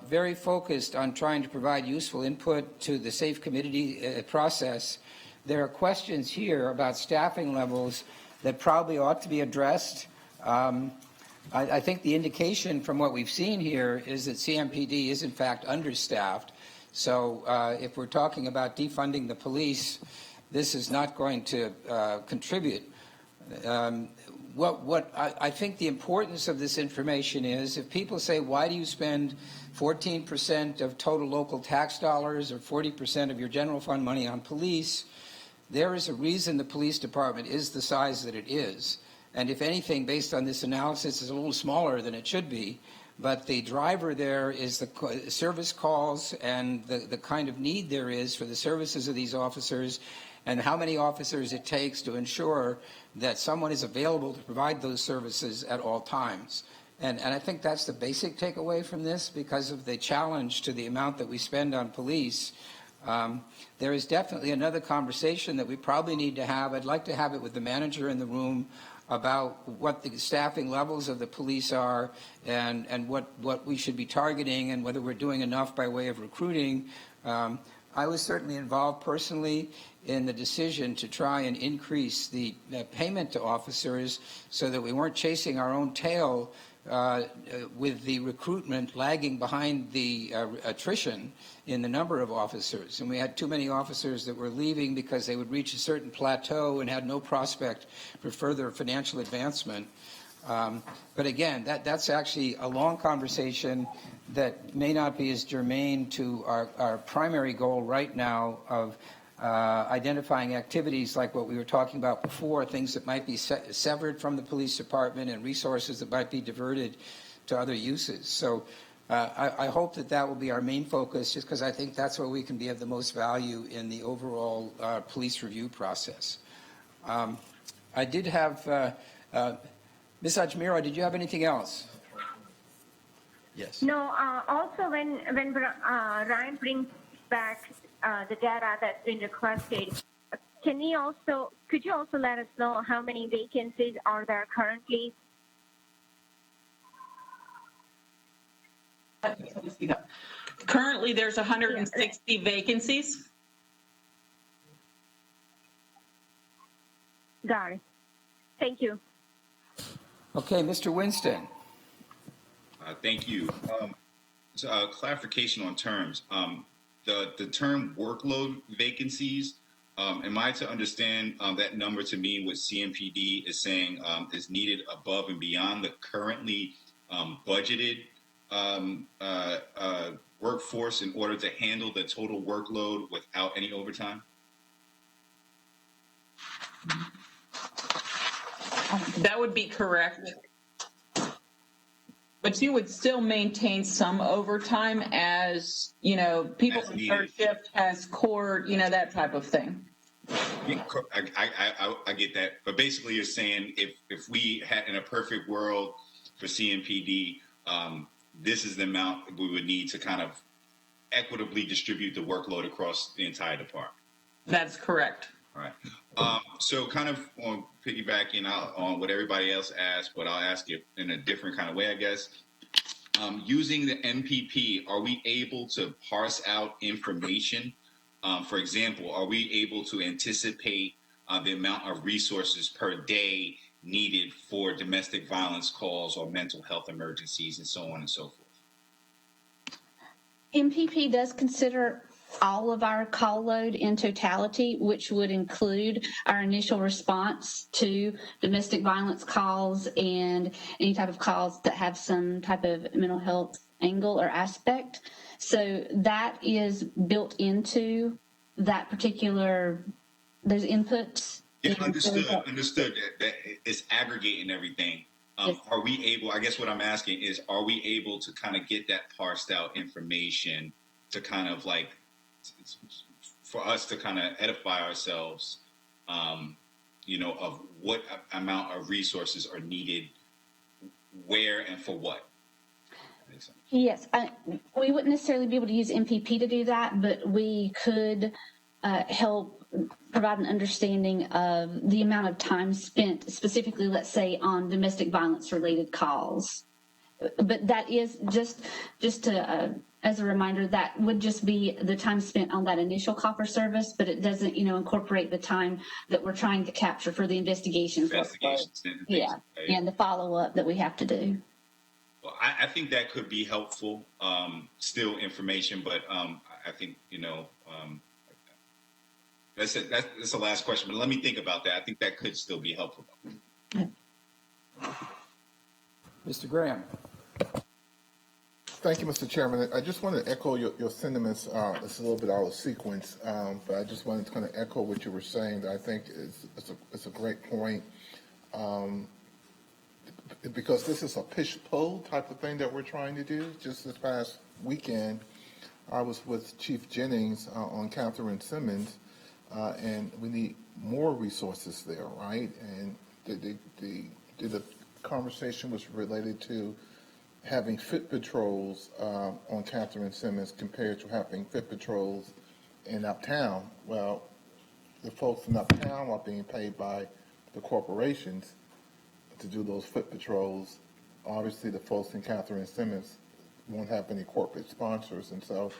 very focused on trying to provide useful input to the Safe Committee process. There are questions here about staffing levels that probably ought to be addressed. I think the indication from what we've seen here is that CMPD is in fact understaffed. So if we're talking about defunding the police, this is not going to contribute. What I think the importance of this information is, if people say, why do you spend 14% of total local tax dollars or 40% of your general fund money on police, there is a reason the police department is the size that it is. And if anything, based on this analysis, is a little smaller than it should be. But the driver there is the service calls and the kind of need there is for the services of these officers, and how many officers it takes to ensure that someone is available to provide those services at all times. And I think that's the basic takeaway from this, because of the challenge to the amount that we spend on police. There is definitely another conversation that we probably need to have. I'd like to have it with the manager in the room about what the staffing levels of the police are and what we should be targeting and whether we're doing enough by way of recruiting. I was certainly involved personally in the decision to try and increase the payment to officers so that we weren't chasing our own tail with the recruitment lagging behind the attrition in the number of officers. And we had too many officers that were leaving because they would reach a certain plateau and had no prospect for further financial advancement. But again, that's actually a long conversation that may not be as germane to our primary goal right now of identifying activities like what we were talking about before, things that might be severed from the police department and resources that might be diverted to other uses. So I hope that will be our main focus, just because I think that's where we can be of the most value in the overall police review process. I did have, Ms. Ajmira, did you have anything else? Yes. No, also when Ryan brings back the data that's been requested, could you also let us know how many vacancies are there currently? Currently, there's 160 vacancies. Got it. Thank you. Okay, Mr. Winston. Thank you. So, clarification on terms. The term workload vacancies, am I to understand that number to mean what CMPD is saying is needed above and beyond the currently budgeted workforce in order to handle the total workload without any overtime? That would be correct. But you would still maintain some overtime as, people in third shift as core, that type of thing. I get that. But basically you're saying if we had in a perfect world for CMPD, this is the amount we would need to kind of equitably distribute the workload across the entire department. That's correct. All right. So kind of on piggybacking on what everybody else asked, but I'll ask it in a different kind of way, I guess. Using the MPP, are we able to parse out information? For example, are we able to anticipate the amount of resources per day needed for domestic violence calls or mental health emergencies and so on and so forth? MPP does consider all of our call load in totality, which would include our initial response to domestic violence calls and any type of calls that have some type of mental health angle or aspect. So that is built into that particular, those inputs. Yeah, understood that it's aggregating everything. Yes. Are we able, I guess what I'm asking is, are we able to kind of get that parsed out information to kind of like, for us to kind of edify ourselves, of what amount of resources are needed, where and for what? Yes, we wouldn't necessarily be able to use MPP to do that, but we could help provide an understanding of the amount of time spent specifically, let's say, on domestic violence related calls. But that is just to, as a reminder, that would just be the time spent on that initial call for service, but it doesn't, incorporate the time that we're trying to capture for the investigations. Yeah, and the follow-up that we have to do. Well, I think that could be helpful, still information, but I think, that's it. That's the last question, but let me think about that. I think that could still be helpful. Mr. Graham. Thank you, Mr. Chairman. I just want to echo your sentiments. It's a little bit out of sequence, but I just wanted to kind of echo what you were saying. That I think it's a great point, because this is a push-pull type of thing that we're trying to do. Just this past weekend, I was with Chief Jennings on Catherine Simmons, and we need more resources there, right? And the conversation was related to having fit patrols on Catherine Simmons compared to having fit patrols in uptown. Well, the folks in uptown are being paid by the corporations, to do those foot patrols. Obviously, the folks in Catherine Simmons won't have any corporate sponsors, and so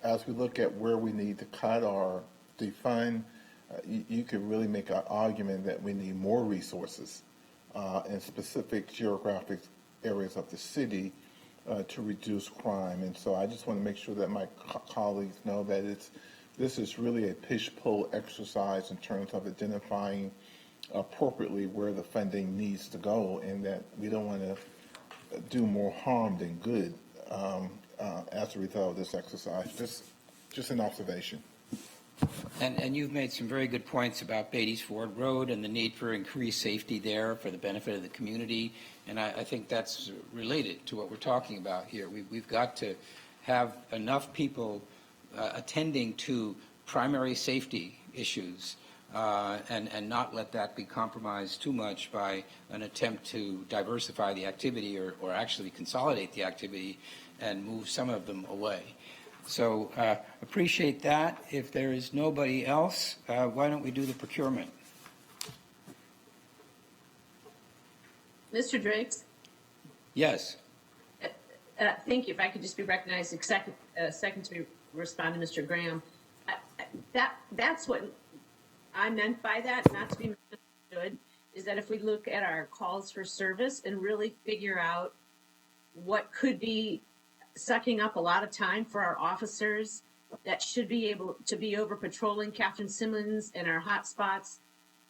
as we look at where we need to cut or defund, you could really make an argument that we need more resources in specific geographic areas of the city to reduce crime. And so I just want to make sure that my colleagues know that this is really a push-pull exercise in terms of identifying appropriately where the funding needs to go, and that we don't want to do more harm than good as a result of this exercise. Just an observation. And you've made some very good points about Beatties Ford Road and the need for increased safety there for the benefit of the community. And I think that's related to what we're talking about here. We've got to have enough people attending to primary safety issues and not let that be compromised too much by an attempt to diversify the activity or actually consolidate the activity and move some of them away. So appreciate that. If there is nobody else, why don't we do the procurement? Mr. Driggs? Yes. Thank you. If I could just be recognized a second to respond to Mr. Graham. That's what I meant by that, not to be misunderstood, is that if we look at our calls for service and really figure out what could be sucking up a lot of time for our officers that should be able to be over patrolling Catherine Simmons and our hot spots,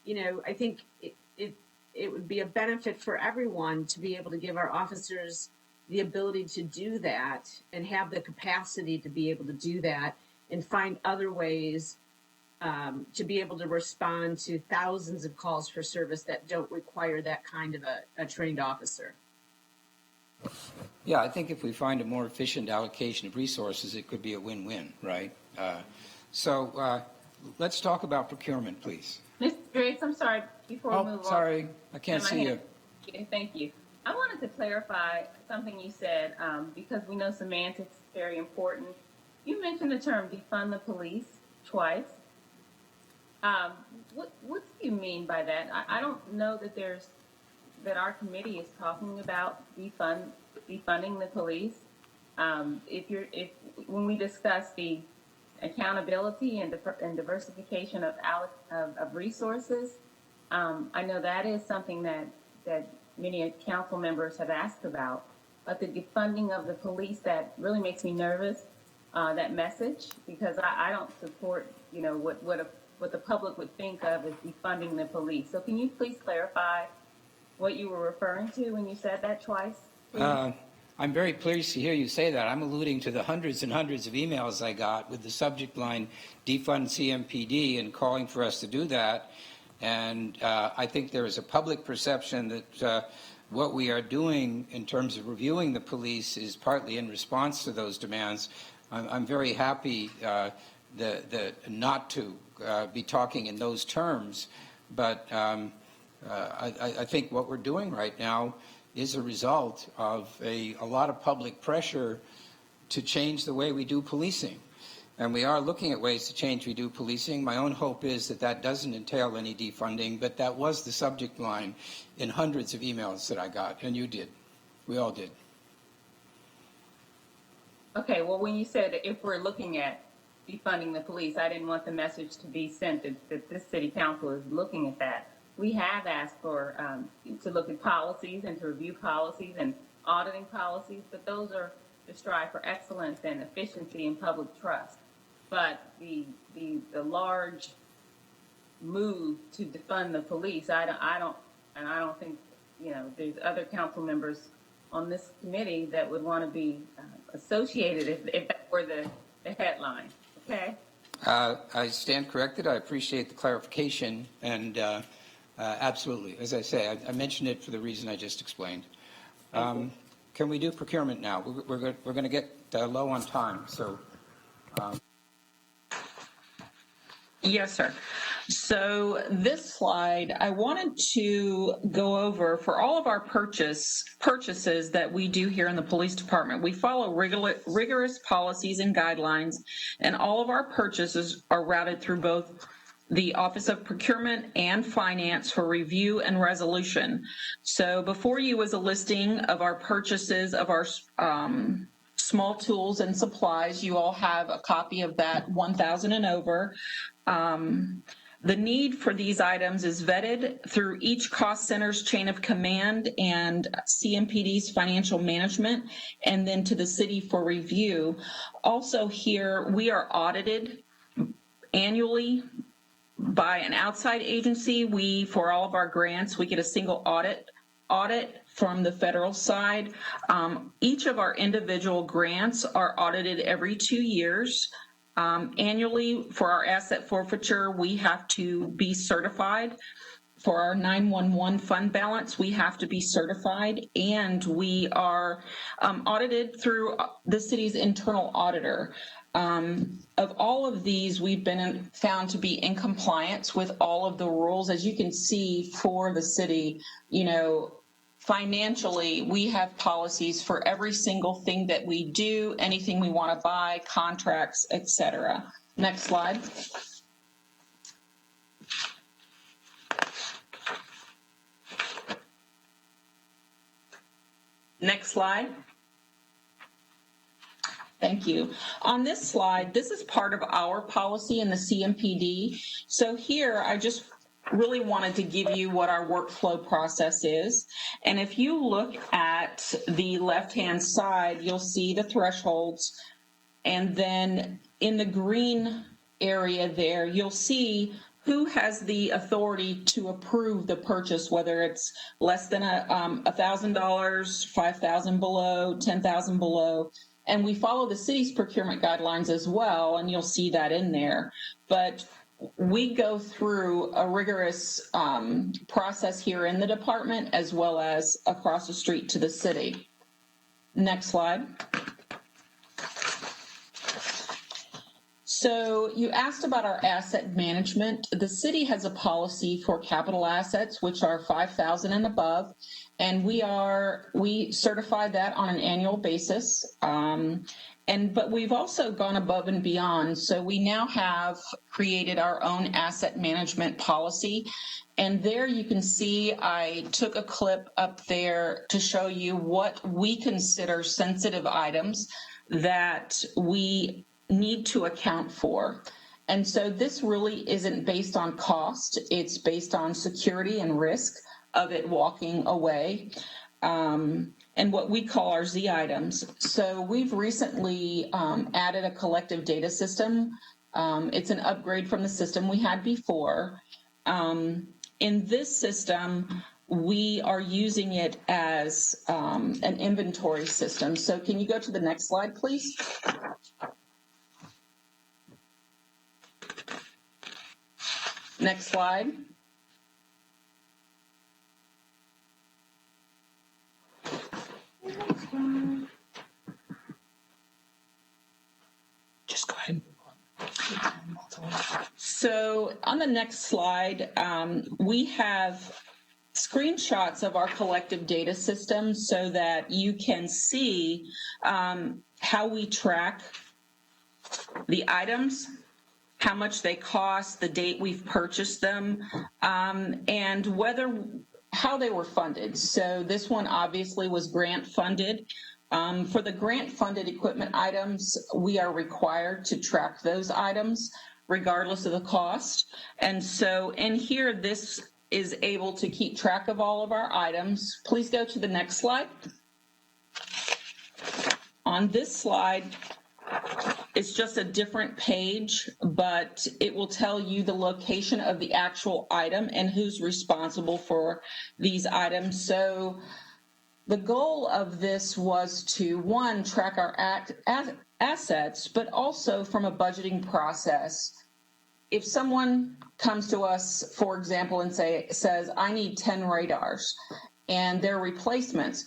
I think it would be a benefit for everyone to be able to give our officers the ability to do that and have the capacity to be able to do that and find other ways to be able to respond to thousands of calls for service that don't require that kind of a trained officer. Yeah, I think if we find a more efficient allocation of resources, it could be a win-win, right? So let's talk about procurement, please. Mr. Driggs, I'm sorry, before we move on. Sorry, I can't see you. Thank you. I wanted to clarify something you said, because we know semantics is very important. You mentioned the term defund the police twice. What do you mean by that? I don't know that our committee is talking about defunding the police. When we discuss the accountability and diversification of resources, I know that is something that many council members have asked about. But the defunding of the police, that really makes me nervous. That message, because I don't support what the public would think of as defunding the police. So can you please clarify what you were referring to when you said that twice? I'm very pleased to hear you say that. I'm alluding to the hundreds and hundreds of emails I got with the subject line defund CMPD and calling for us to do that. And I think there is a public perception that what we are doing in terms of reviewing the police is partly in response to those demands. I'm very happy not to be talking in those terms, but I think what we're doing right now is a result of a lot of public pressure to change the way we do policing. And we are looking at ways to change we do policing. My own hope is that doesn't entail any defunding, but that was the subject line in hundreds of emails that I got, and you did. We all did. Okay, well, when you said if we're looking at defunding the police, I didn't want the message to be sent that this city council is looking at that. We have asked for to look at policies and to review policies and auditing policies, but those are to strive for excellence and efficiency and public trust. But the large move to defund the police, I don't think there's other council members on this committee that would want to be associated if that were the headline. Okay. I stand corrected. I appreciate the clarification, and absolutely, as I say, I mentioned it for the reason I just explained. Can we do procurement now? We're going to get low on time, so. Yes, sir. So this slide, I wanted to go over for all of our purchases that we do here in the police department. We follow rigorous policies and guidelines, and all of our purchases are routed through both the Office of Procurement and Finance for review and resolution. So before you is a listing of our purchases of our small tools and supplies. You all have a copy of that 1,000 and over. The need for these items is vetted through each cost center's chain of command and CMPD's financial management, and then to the city for review. Also here, we are audited annually by an outside agency. For all of our grants, we get a single audit from the federal side. Each of our individual grants are audited every 2 years. Annually, for our asset forfeiture, we have to be certified. For our 911 fund balance, we have to be certified, and we are audited through the city's internal auditor. Of all of these, we've been found to be in compliance with all of the rules. As you can see, for the city, financially, we have policies for every single thing that we do, anything we want to buy, contracts, etc. Next slide. Next slide. Thank you. On this slide, this is part of our policy in the CMPD. So here, I just really wanted to give you what our workflow process is. And if you look at the left-hand side, you'll see the thresholds. And then in the green area there, you'll see who has the authority to approve the purchase, whether it's less than $1,000, $5,000 below, $10,000 below. And we follow the city's procurement guidelines as well, and you'll see that in there. But we go through a rigorous process here in the department as well as across the street to the city. Next slide. So you asked about our asset management. The city has a policy for capital assets, which are 5,000 and above, and we certify that on an annual basis. But we've also gone above and beyond. So we now have created our own asset management policy. And there you can see I took a clip up there to show you what we consider sensitive items that we need to account for. And so this really isn't based on cost. It's based on security and risk of it walking away. And what we call our Z items. So we've recently added a collective data system. It's an upgrade from the system we had before. In this system, we are using it as an inventory system. So can you go to the next slide, please? Next slide. Just go ahead. So on the next slide, we have screenshots of our collective data system so that you can see how we track the items, how much they cost, the date we've purchased them, and how they were funded. So this one obviously was grant funded. For the grant funded equipment items, we are required to track those items regardless of the cost. And so in here, this is able to keep track of all of our items. Please go to the next slide. On this slide, it's just a different page, but it will tell you the location of the actual item and who's responsible for these items. So the goal of this was to, one, track our assets, but also from a budgeting process. If someone comes to us, for example, and says, I need 10 radars, and they're replacements,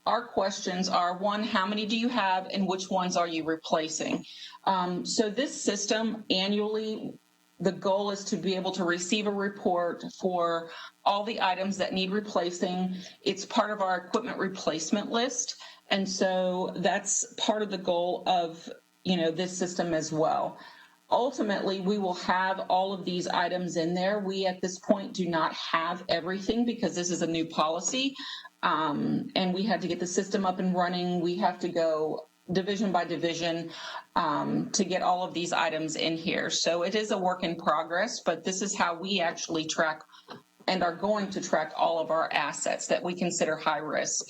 our questions are, one, how many do you have and which ones are you replacing? So this system annually, the goal is to be able to receive a report for all the items that need replacing. It's part of our equipment replacement list. And so that's part of the goal of, this system as well. ultimately, we will have all of these items in there. We, at this point, do not have everything because this is a new policy. And we had to get the system up and running. We have to go division by division to get all of these items in here. So it is a work in progress, but this is how we actually track and are going to track all of our assets that we consider high risk.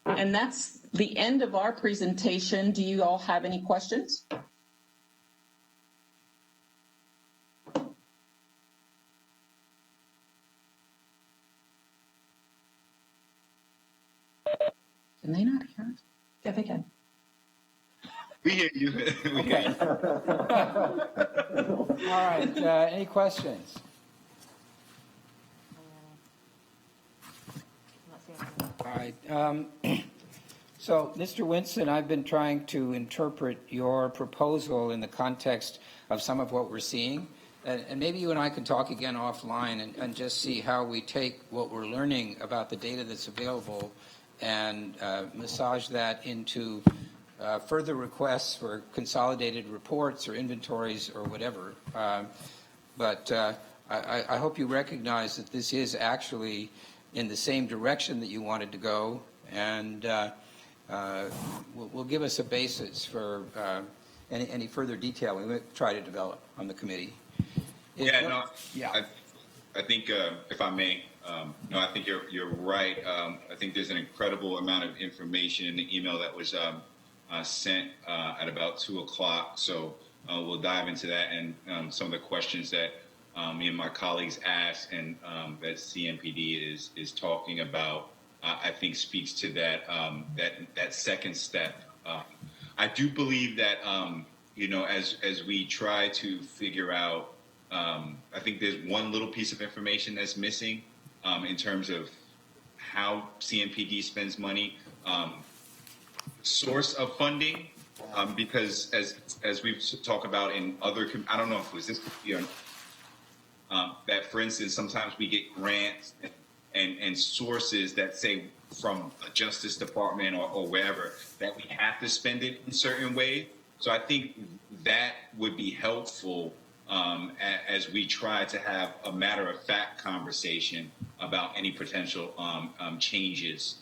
And that's the end of our presentation. Do you all have any questions? Can they not hear us? Yeah, they can. We hear you. We hear you. All right, any questions? All right. So, Mr. Winston, I've been trying to interpret your proposal in the context of some of what we're seeing. And maybe you and I can talk again offline and just see how we take what we're learning about the data that's available and massage that into further requests for consolidated reports or inventories or whatever. But I hope you recognize that this is actually in the same direction that you wanted to go, and will give us a basis for any further detail we might try to develop on the committee. I think, if I may, no, I think you're right. I think there's an incredible amount of information in the email that was sent at about 2 o'clock. So we'll dive into that and some of the questions that me and my colleagues asked and that CMPD is talking about. I think speaks to that that second step. I do believe that as we try to figure out. I think there's one little piece of information that's missing in terms of how CMPD spends money, source of funding, because as we've talked about in other, I don't know if it was this year, that for instance, sometimes we get grants and sources that say from a Justice Department or wherever that we have to spend it in certain ways. So I think that would be helpful as we try to have a matter-of-fact conversation about any potential changes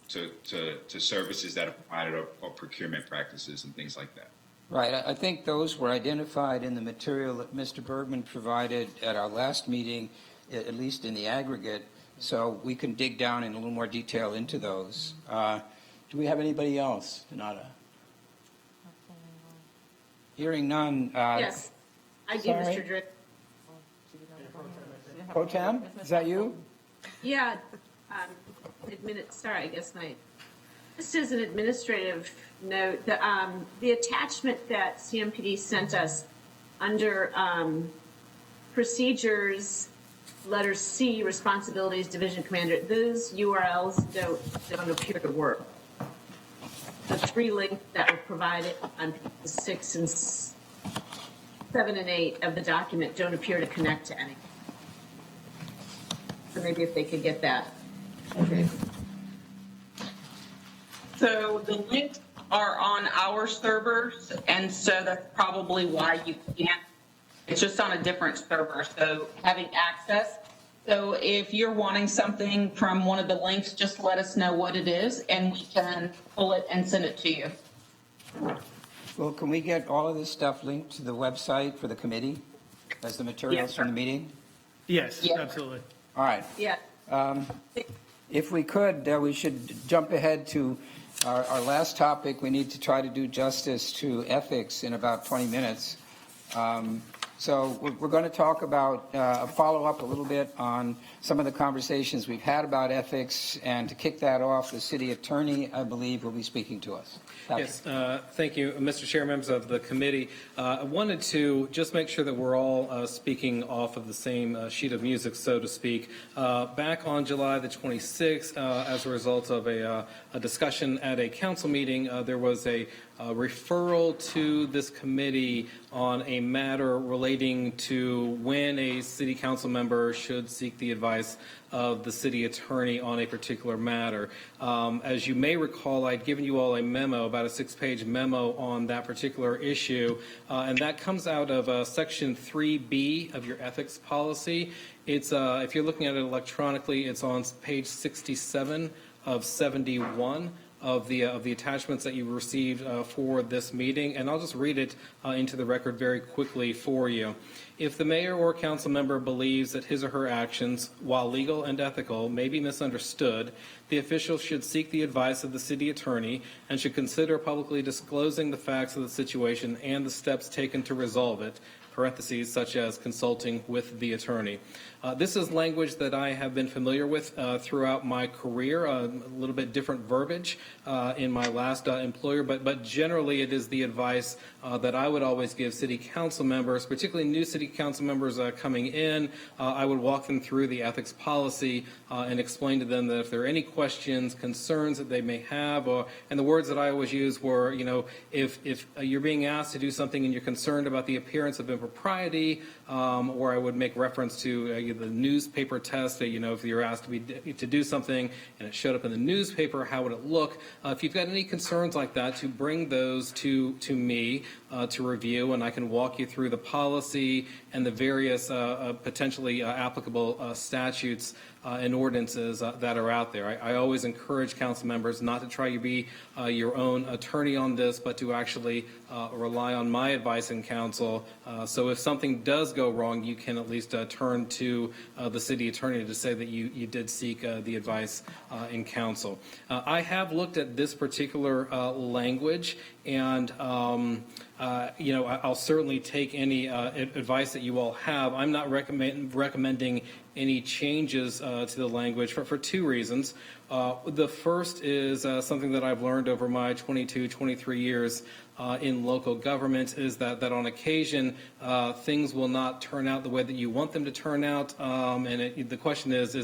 to services that are provided or procurement practices and things like that. Right. I think those were identified in the material that Mr. Bergman provided at our last meeting, at least in the aggregate, so we can dig down in a little more detail into those. Do we have anybody else, Donata? Hearing none. Yes. I give Sorry. Mr. Dritt. Potam, is that you? Yeah. Sorry, I guess just as an administrative note, the attachment that CMPD sent us under procedures, letter C, responsibilities, division commander, those URLs don't appear to work. The 3 links that were provided on pages 6 and 7 and 8 of the document don't appear to connect to any. So maybe if they could get that. Okay. So the links are on our servers, and so that's probably why you can't. It's just on a different server, so having access. So if you're wanting something from one of the links, just let us know what it is, and we can pull it and send it to you. Well, can we get all of this stuff linked to the website for the committee as the materials Yes, from sir. the meeting? Yes, Yeah. absolutely. All right. Yeah. If we could, we should jump ahead to our last topic. We need to try to do justice to ethics in about 20 minutes. So we're going to talk about follow up a little bit on some of the conversations we've had about ethics, and to kick that off, the city attorney, I believe, will be speaking to us. Patrick. Yes, thank you, Mr. Chair, members of the committee. I wanted to just make sure that we're all speaking off of the same sheet of music, so to speak. Back on July the 26th, as a result of a discussion at a council meeting, there was a referral to this committee on a matter related relating to when a city council member should seek the advice of the city attorney on a particular matter. As you may recall, I'd given you all a memo, about a 6-page memo on that particular issue, and that comes out of Section 3B of your ethics policy. It's if you're looking at it electronically, it's on page 67 of 71 of the attachments that you received for this meeting, and I'll just read it into the record very quickly for you. If the mayor or council member believes that his or her actions, while legal and ethical, may be misunderstood, the official should seek the advice of the city attorney and should consider publicly disclosing the facts of the situation and the steps taken to resolve it, parentheses, such as consulting with the attorney. This is language that I have been familiar with throughout my career, a little bit different verbiage in my last employer, but generally it is the advice that I would always give city council members, particularly new city council members coming in. I would walk them through the ethics policy and explain to them that if there are any questions, concerns that they may have, and the words that I always use were, if you're being asked to do something and you're concerned about the appearance of impropriety, or I would make reference to the newspaper test, if you're asked to do something and it showed up in the newspaper, how would it look? If you've got any concerns like that, to bring those to me to review, and I can walk you through the policy and the various potentially applicable statutes and ordinances that are out there. I always encourage council members not to try to be your own attorney on this, but to actually rely on my advice and counsel. So if something does go wrong, you can at least turn to the city attorney to say that you did seek the advice in counsel. I have looked at this particular language, and I'll certainly take any advice that you all have. I'm not recommending any changes to the language for two reasons. The first is something that I've learned over my 22, 23 years in local government, is that on occasion things will not turn out the way that you want them to turn out, and the question is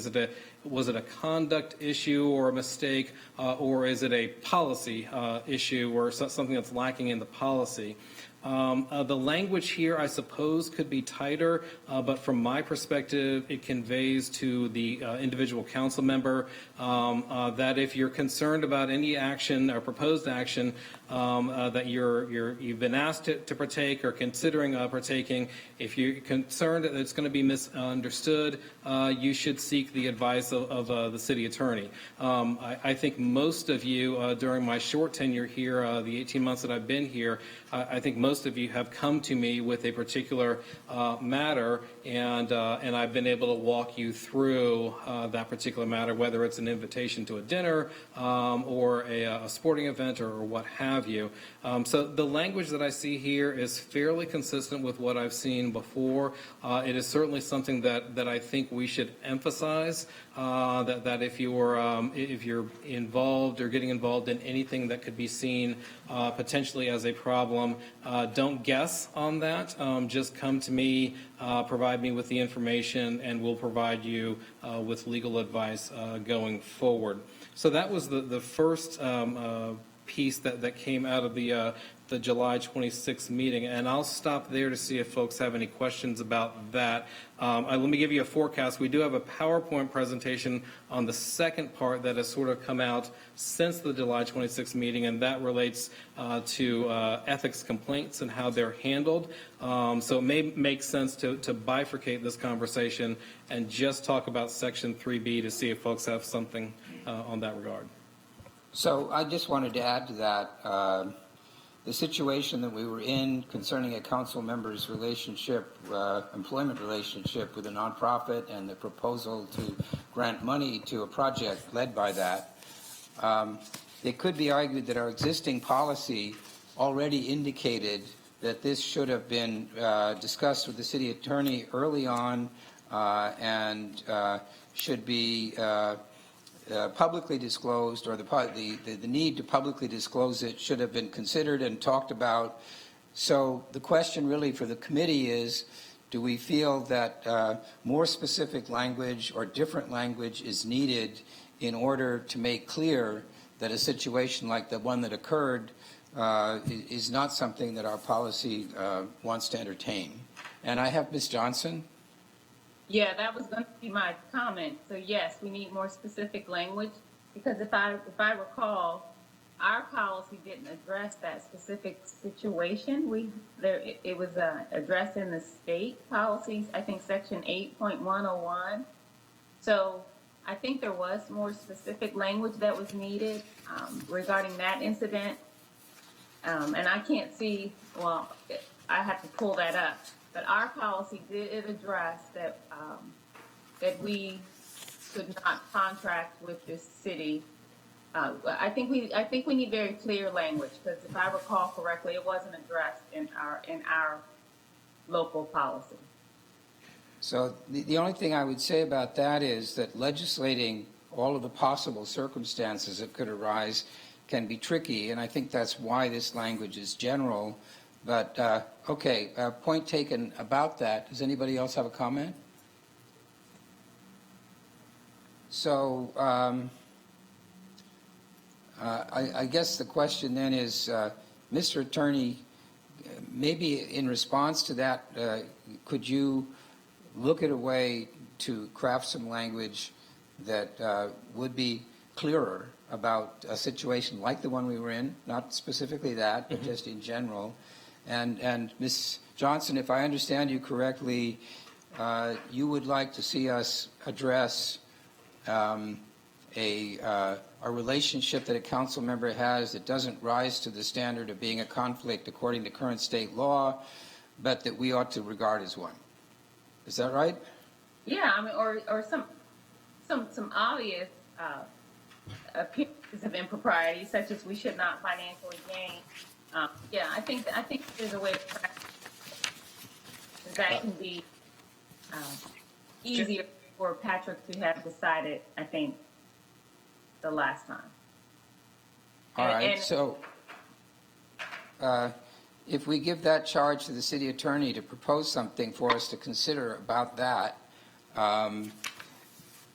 was it a conduct issue or a mistake, or is it a policy issue or something that's lacking in the policy? The language here, I suppose, could be tighter, but from my perspective, it conveys to the individual council member that if you're concerned about any action or proposed action that you've been asked to partake or considering partaking, if you're concerned that it's going to be misunderstood, you should seek the advice of the city attorney. I think most of you, during my short tenure here, the 18 months that I've been here, I think most of you have come to me with a particular matter, and I've been able to walk you through that particular matter, whether it's an invitation to a dinner or a sporting event or what have you. So the language that I see here is fairly consistent with what I've seen before. It is certainly something that I think we should emphasize, that if you're involved or getting involved in anything that could be seen potentially as a problem, don't guess on that. Just come to me, provide me with the information, and we'll provide you with legal advice going forward. So that was the first piece that came out of the July 26th meeting, and I'll stop there to see if folks have any questions about that. Let me give you a forecast. We do have a PowerPoint presentation on the second part that has sort of come out since the July 26th meeting, and that relates to ethics complaints and how they're handled. So it may make sense to bifurcate this conversation and just talk about Section 3B to see if folks have something on that regard. So I just wanted to add to that, the situation that we were in concerning a council member's relationship, employment relationship with a nonprofit, and the proposal to grant money to a project led by that. It could be argued that our existing policy already indicated that this should have been discussed with the city attorney early on and should be publicly disclosed, or the need to publicly disclose it should have been considered and talked about. So the question really for the committee is, do we feel that more specific language or different language is needed in order to make clear that a situation like the one that occurred is not something that our policy wants to entertain? And I have Ms. Johnson. Yeah, that was going to be my comment. So yes, we need more specific language because if I recall, our policy didn't address that specific situation. It was addressed in the state policies, I think section 8.101. So I think there was more specific language that was needed regarding that incident. And I can't see, well, I have to pull that up. But our policy did address that that we could not contract with this city. I think we need very clear language because if I recall correctly, it wasn't addressed in our local policy. So the only thing I would say about that is that legislating all of the possible circumstances that could arise can be tricky, and I think that's why this language is general. But, okay, point taken about that. Does anybody else have a comment? So I guess the question then is, Mr. Attorney, maybe in response to that, could you look at a way to craft some language that would be clearer about a situation like the one we were in, not specifically that, but just in general? And Ms. Johnson, if I understand you correctly, you would like to see us address a relationship that a council member has that doesn't rise to the standard of being a conflict according to current state law, but that we ought to regard as one. Is that right? Yeah, I mean, or some obvious appearances of impropriety, such as we should not financially gain. Yeah, I think there's a way to practice that can be easier for Patrick to have decided, I think, the last time. All right, so if we give that charge to the city attorney to propose something for us to consider about that,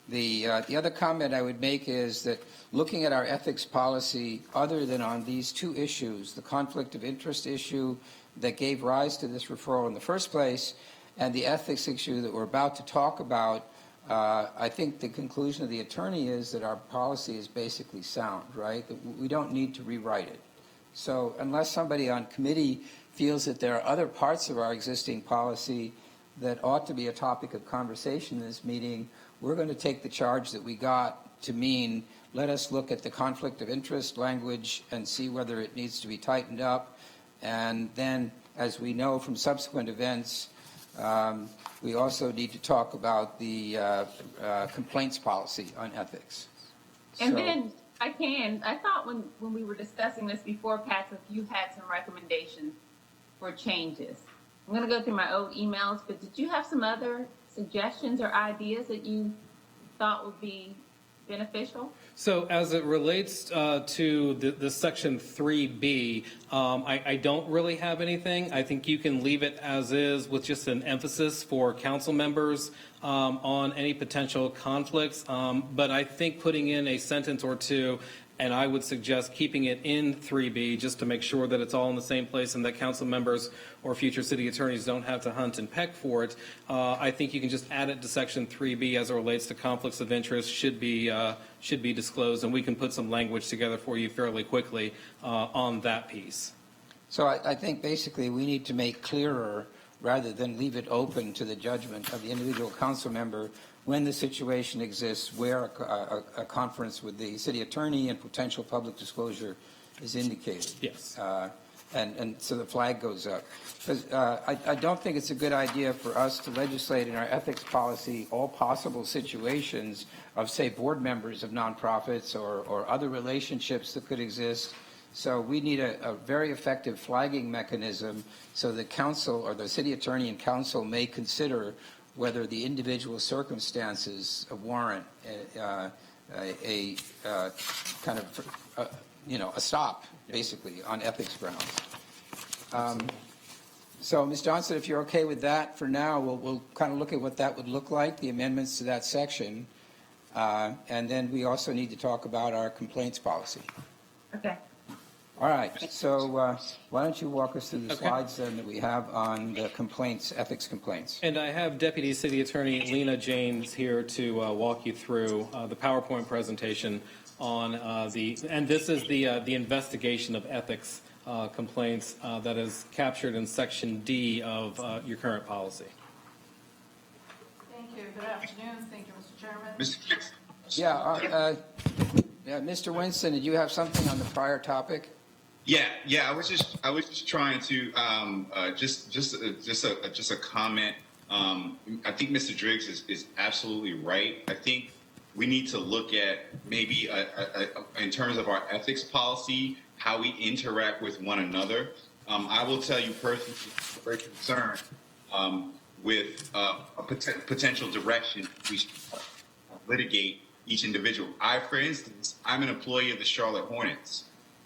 the other comment I would make is that looking at our ethics policy, other than on these two issues, the conflict of interest issue that gave rise to this referral in the first place, and the ethics issue that we're about to talk about, I think the conclusion of the attorney is that our policy is basically sound, right? That we don't need to rewrite it. So unless somebody on committee feels that there are other parts of our existing policy that ought to be a topic of conversation in this meeting, we're going to take the charge that we got to mean let us look at the conflict of interest language and see whether it needs to be tightened up. And then, as we know from subsequent events, we also need to talk about the complaints policy on ethics. And then I thought when we were discussing this before, Patrick, you had some recommendations for changes. I'm going to go through my old emails, but did you have some other suggestions or ideas that you thought would be beneficial? So as it relates to the section 3B, I don't really have anything. I think you can leave it as is with just an emphasis for council members on any potential conflicts. But I think putting in a sentence or two, and I would suggest keeping it in 3B just to make sure that it's all in the same place and that council members or future city attorneys don't have to hunt and peck for it. I think you can just add it to section 3B as it relates to conflicts of interest should be disclosed, and we can put some language together for you fairly quickly on that piece. So I think basically we need to make clearer rather than leave it open to the judgment of the individual council member when the situation exists where a conference with the city attorney and potential public disclosure is indicated. Yes. And so the flag goes up. Because I don't think it's a good idea for us to legislate in our ethics policy all possible situations of, say, board members of nonprofits or other relationships that could exist. So we need a very effective flagging mechanism so the council or the city attorney and council may consider whether the individual circumstances warrant a kind of, a stop, basically, on ethics grounds. So, Ms. Johnson, if you're okay with that for now, we'll kind of look at what that would look like, the amendments to that section. And then we also need to talk about our complaints policy. Okay. All right, so why don't you walk us through the Okay. slides then that we have on the complaints, ethics complaints? And I have Deputy City Attorney Lena James here to walk you through the PowerPoint presentation on and this is the investigation of ethics complaints that is captured in Section D of your current policy. Thank you. Good afternoon. Thank you, Mr. Chairman. Mr. Mr. Winston, did you have something on the prior topic? Yeah. I was just trying to just a comment. I think Mr. Driggs is absolutely right. I think we need to look at maybe in terms of our ethics policy, how we interact with one another. I will tell you personally, I'm very concerned with a potential direction we should litigate each individual. For instance, I'm an employee of the Charlotte Hornets.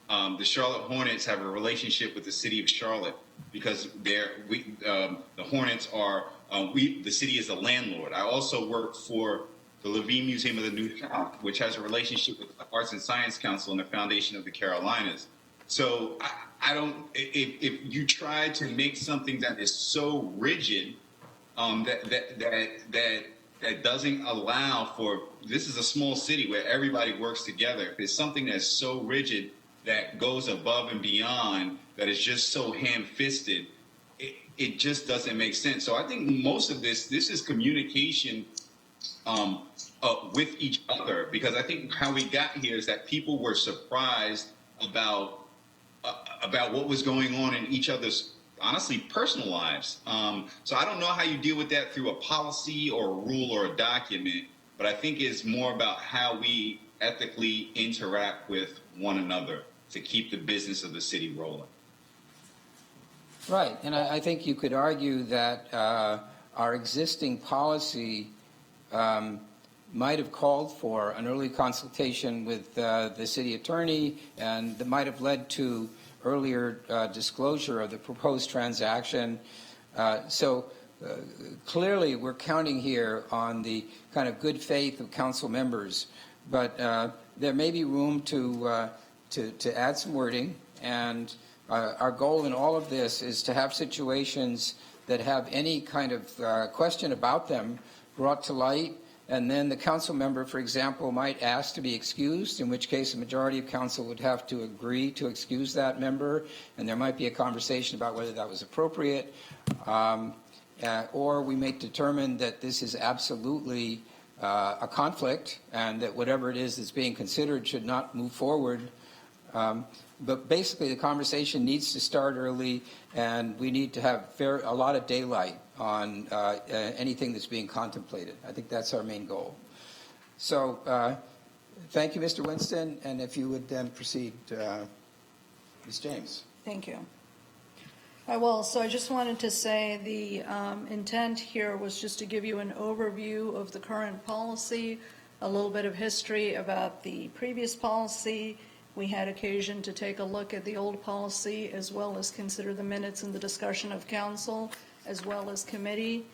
The Charlotte Hornets have a relationship with the city of Charlotte because the Hornets are, the city is a landlord. I also work for the Levine Museum of the New South, which has a relationship with the Arts and Science Council and the Foundation of the Carolinas. So I don't, if you try to make something that is so rigid, that doesn't allow for, this is a small city where everybody works together. If it's something that's so rigid that goes above and beyond, that is just so ham-fisted, it just doesn't make sense. So I think most of this is communication with each other, because I think how we got here is that people were surprised about what was going on in each other's, honestly, personal lives. So I don't know how you deal with that through a policy or a rule or a document, but I think it's more about how we ethically interact with one another to keep the business of the city rolling. Right, and I think you could argue that our existing policy might have called for an early consultation with the city attorney, and that might have led to earlier disclosure of the proposed transaction. So clearly we're counting here on the kind of good faith of council members, but there may be room to add some wording, and our goal in all of this is to have situations that have any kind of question about them brought to light, and then the council member, for example, might ask to be excused, in which case a majority of council would have to agree to excuse that member, and there might be a conversation about whether that was appropriate, or we may determine that this is absolutely a conflict and that whatever it is that's being considered should not move forward. But basically the conversation needs to start early, and we need to have a lot of daylight on anything that's being contemplated. I think that's our main goal. So thank you, Mr. Winston, and if you would then proceed, Ms. James. Thank you. I will. So I just wanted to say the intent here was just to give you an overview of the current policy, a little bit of history about the previous policy. We had occasion to take a look at the old policy as well as consider the minutes and the discussion of council as well as committee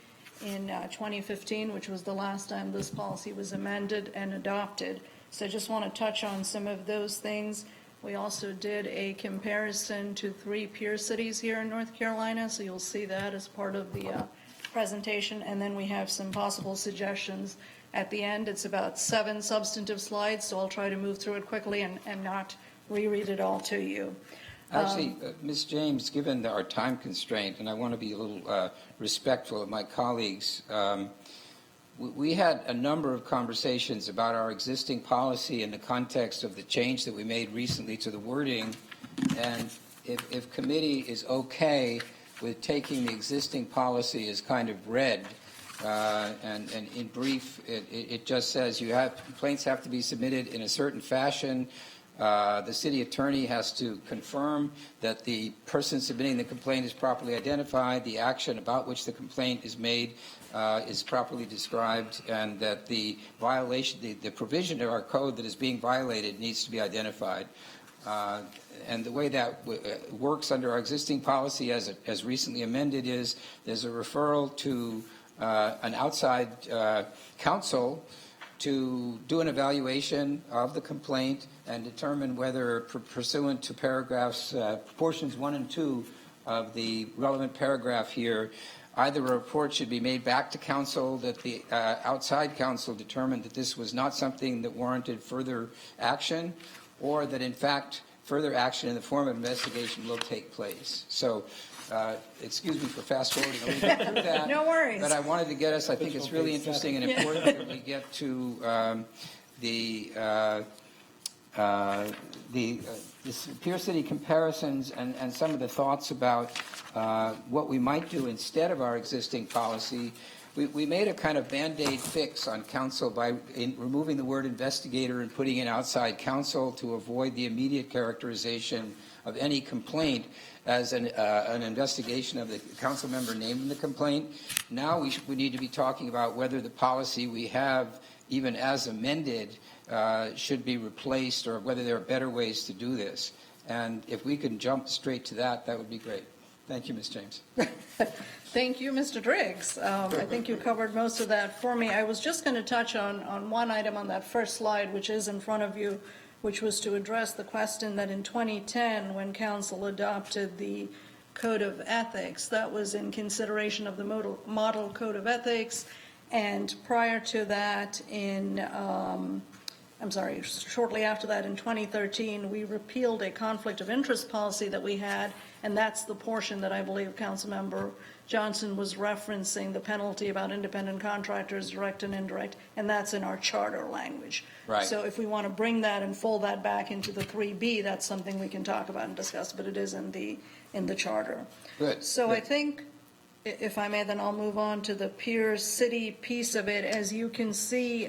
in 2015, which was the last time this policy was amended and adopted. So I just want to touch on some of those things. We also did a comparison to 3 peer cities here in North Carolina, so you'll see that as part of the presentation. And then we have some possible suggestions at the end. It's about 7 substantive slides, so I'll try to move through it quickly and not reread it all to you. Actually, Ms. James, given our time constraint, and I want to be a little respectful of my colleagues, we had a number of conversations about our existing policy in the context of the change that we made recently to the wording, and if committee is okay with taking the existing policy as kind of read, and in brief, it just says complaints have to be submitted in a certain fashion. The city attorney has to confirm that the person submitting the complaint is properly identified, the action about which the complaint is made is properly described, and that the violation, the provision of our code that is being violated needs to be identified. And the way that works under our existing policy as recently amended is there's a referral to an outside counsel to do an evaluation of the complaint and determine whether pursuant to paragraphs, portions 1 and 2 of the relevant paragraph here, either a report should be made back to council that the outside counsel determined that this was not something that warranted further action, or that in fact further action in the form of investigation will take place. So, excuse me for fast forwarding a little bit through that. No worries. But I wanted to get us, I think it's really interesting and important that we get to the peer city comparisons and some of the thoughts about what we might do instead of our existing policy. We made a kind of Band-Aid fix on counsel by removing the word investigator and putting in outside counsel to avoid the immediate characterization of any complaint as an investigation of the council member named in the complaint. Now we need to be talking about whether the policy we have, even as amended, should be replaced, or whether there are better ways to do this. And if we can jump straight to that, that would be great. Thank you, Ms. James. Thank you, Mr. Driggs. I think you covered most of that for me. I was just going to touch on one item on that first slide, which is in front of you, which was to address the question that in 2010, when council adopted the Code of Ethics, that was in consideration of the model Code of Ethics. And prior to that, shortly after that, in 2013, we repealed a conflict of interest policy that we had, and that's the portion that I believe Councilmember Johnson was referencing, the penalty about independent contractors, direct and indirect, and that's in our charter language. Right. So if we want to bring that and fold that back into the 3B, that's something we can talk about and discuss, but it is in the charter. Good. So Good. I think, if I may, then I'll move on to the Pier City piece of it. As you can see,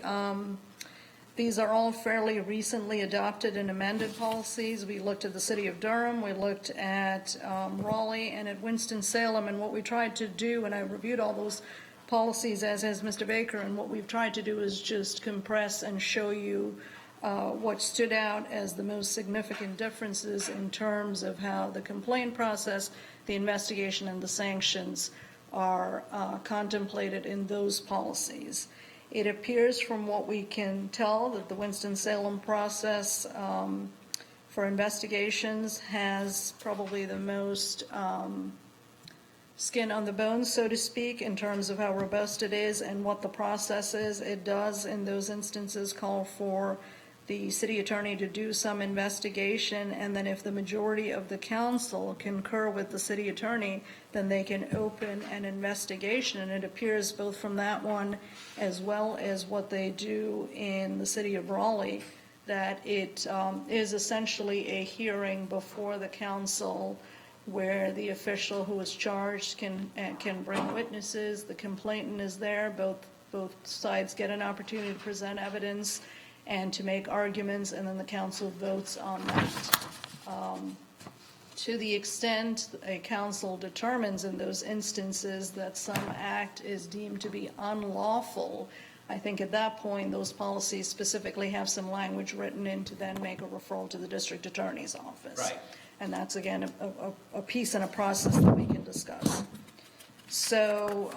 these are all fairly recently adopted and amended policies. We looked at the city of Durham, we looked at Raleigh and at Winston-Salem, and what we tried to do, and I reviewed all those policies as has Mr. Baker, and what we've tried to do is just compress and show you what stood out as the most significant differences in terms of how the complaint process, the investigation, and the sanctions are contemplated in those policies. It appears from what we can tell that the Winston-Salem process for investigations has probably the most skin on the bones, so to speak, in terms of how robust it is and what the process is. It does, in those instances, call for the city attorney to do some investigation, and then if the majority of the council concur with the city attorney, then they can open an investigation. And it appears both from that one as well as what they do in the city of Raleigh that it is essentially a hearing before the council where the official who is charged can bring witnesses. The complainant is there. Both sides get an opportunity to present evidence and to make arguments, and then the council votes on that. To the extent a council determines in those instances that some act is deemed to be unlawful, I think at that point those policies specifically have some language written in to then make a referral to the district attorney's office. Right. And that's, again, a piece and a process that we can discuss. So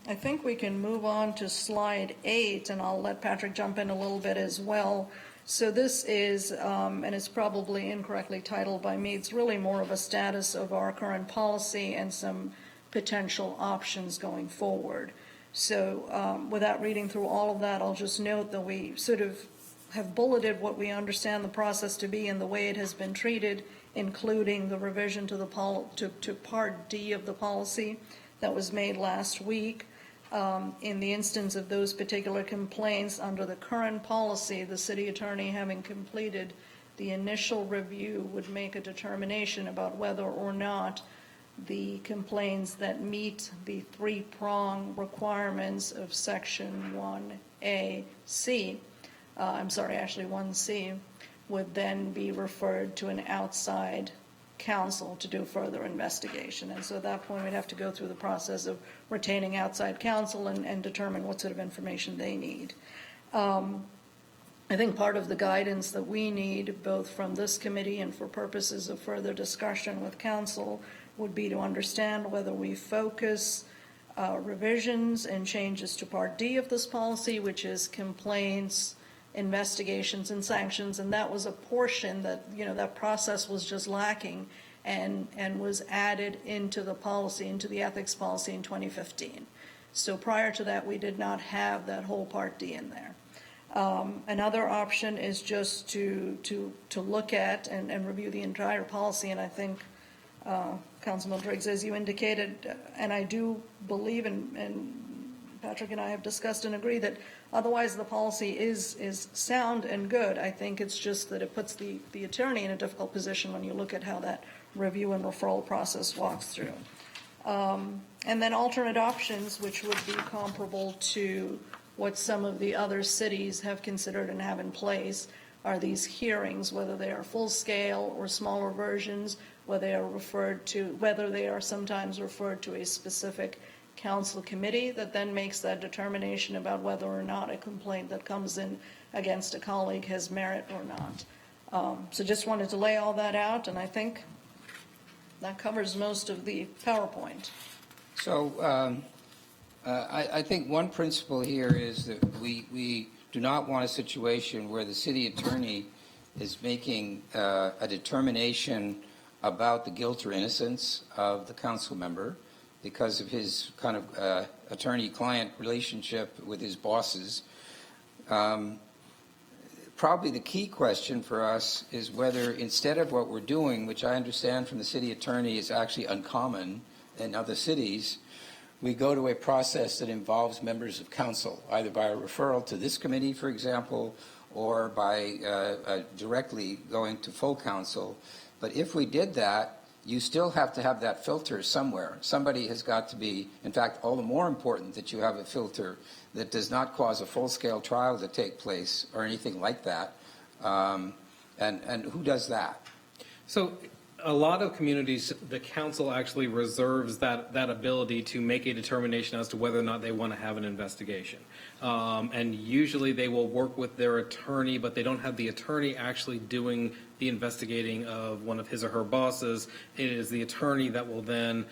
I think we can move on to slide 8, and I'll let Patrick jump in a little bit as well. So this is, and it's probably incorrectly titled by me, it's really more of a status of our current policy and some potential options going forward. So without reading through all of that, I'll just note that we sort of have bulleted what we understand the process to be and the way it has been treated, including the revision to to Part D of the policy that was made last week. In the instance of those particular complaints under the current policy, the city attorney, having completed the initial review, would make a determination about whether or not the complaints that meet the 3-prong requirements of Section 1A(c), 1C, would then be referred to an outside counsel to do further investigation. And so at that point, we'd have to go through the process of retaining outside counsel and determine what sort of information they need. I think part of the guidance that we need, both from this committee and for purposes of further discussion with council, would be to understand whether we focus revisions and changes to Part D of this policy, which is complaints, investigations, and sanctions, and that was a portion that, that process was just lacking and was added into the policy, into the ethics policy in 2015. So prior to that, we did not have that whole Part D in there. Another option is just to look at and review the entire policy, and I think, Councilman Driggs, as you indicated, and I do believe, and Patrick and I have discussed and agree that otherwise the policy is sound and good. I think it's just that it puts the attorney in a difficult position when you look at how that review and referral process walks through. And then alternate options, which would be comparable to what some of the other cities have considered and have in place, are these hearings, whether they are full scale or smaller versions, whether they are sometimes referred to a specific council committee that then makes that determination about whether or not a complaint that comes in against a colleague has merit or not. So just wanted to lay all that out, and I think that covers most of the PowerPoint. So I think one principle here is that we do not want a situation where the city attorney is making a determination about the guilt or innocence of the council member because of his kind of attorney-client relationship with his bosses. Probably the key question for us is whether, instead of what we're doing, which I understand from the city attorney is actually uncommon in other cities, we go to a process that involves members of council, either by a referral to this committee, for example, or by directly going to full council. But if we did that, you still have to have that filter somewhere. Somebody has got to be, in fact, all the more important that you have a filter that does not cause a full-scale trial to take place or anything like that. And who does that? So a lot of communities, the council actually reserves that ability to make a determination as to whether or not they want to have an investigation. And usually they will work with their attorney, but they don't have the attorney actually doing the investigating of one of his or her bosses. It is the attorney that will then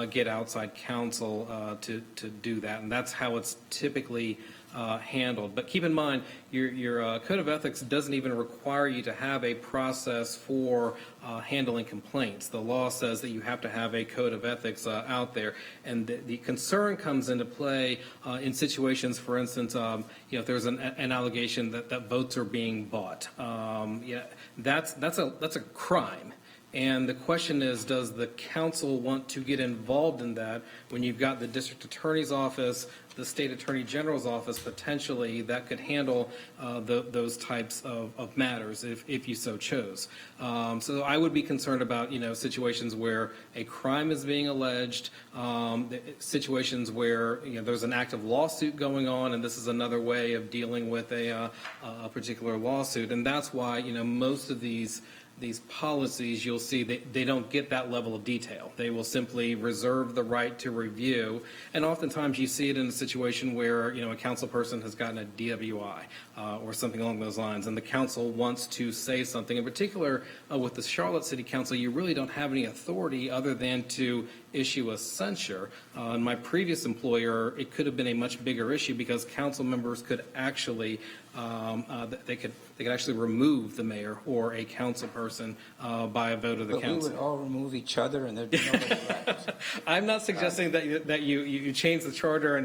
get outside counsel to do that. And that's how it's typically handled. But keep in mind, your code of ethics doesn't even require you to have a process for handling complaints. The law says that you have to have a code of ethics out there, and the concern comes into play in situations, for instance, if there's an allegation that votes are being bought. That's a crime. And the question is, does the council want to get involved in that when you've got the district attorney's office, the state attorney general's office potentially that could handle those types of matters if you so chose. So I would be concerned about, situations where a crime is being alleged, situations where, there's an active lawsuit going on, and this is another way of dealing with a particular lawsuit. And that's why, most of these policies, you'll see they don't get that level of detail. They will simply reserve the right to review, and oftentimes you see it in a situation where a council person has gotten a DWI or something along those lines, and the council wants to say something. In particular, with the Charlotte City Council, you really don't have any authority other than to issue a censure. In my previous employer, it could have been a much bigger issue because council members could actually they could actually remove the mayor or a council person by a vote of the council. But we would all remove each other, and there'd be nobody left. I'm not suggesting that you change the charter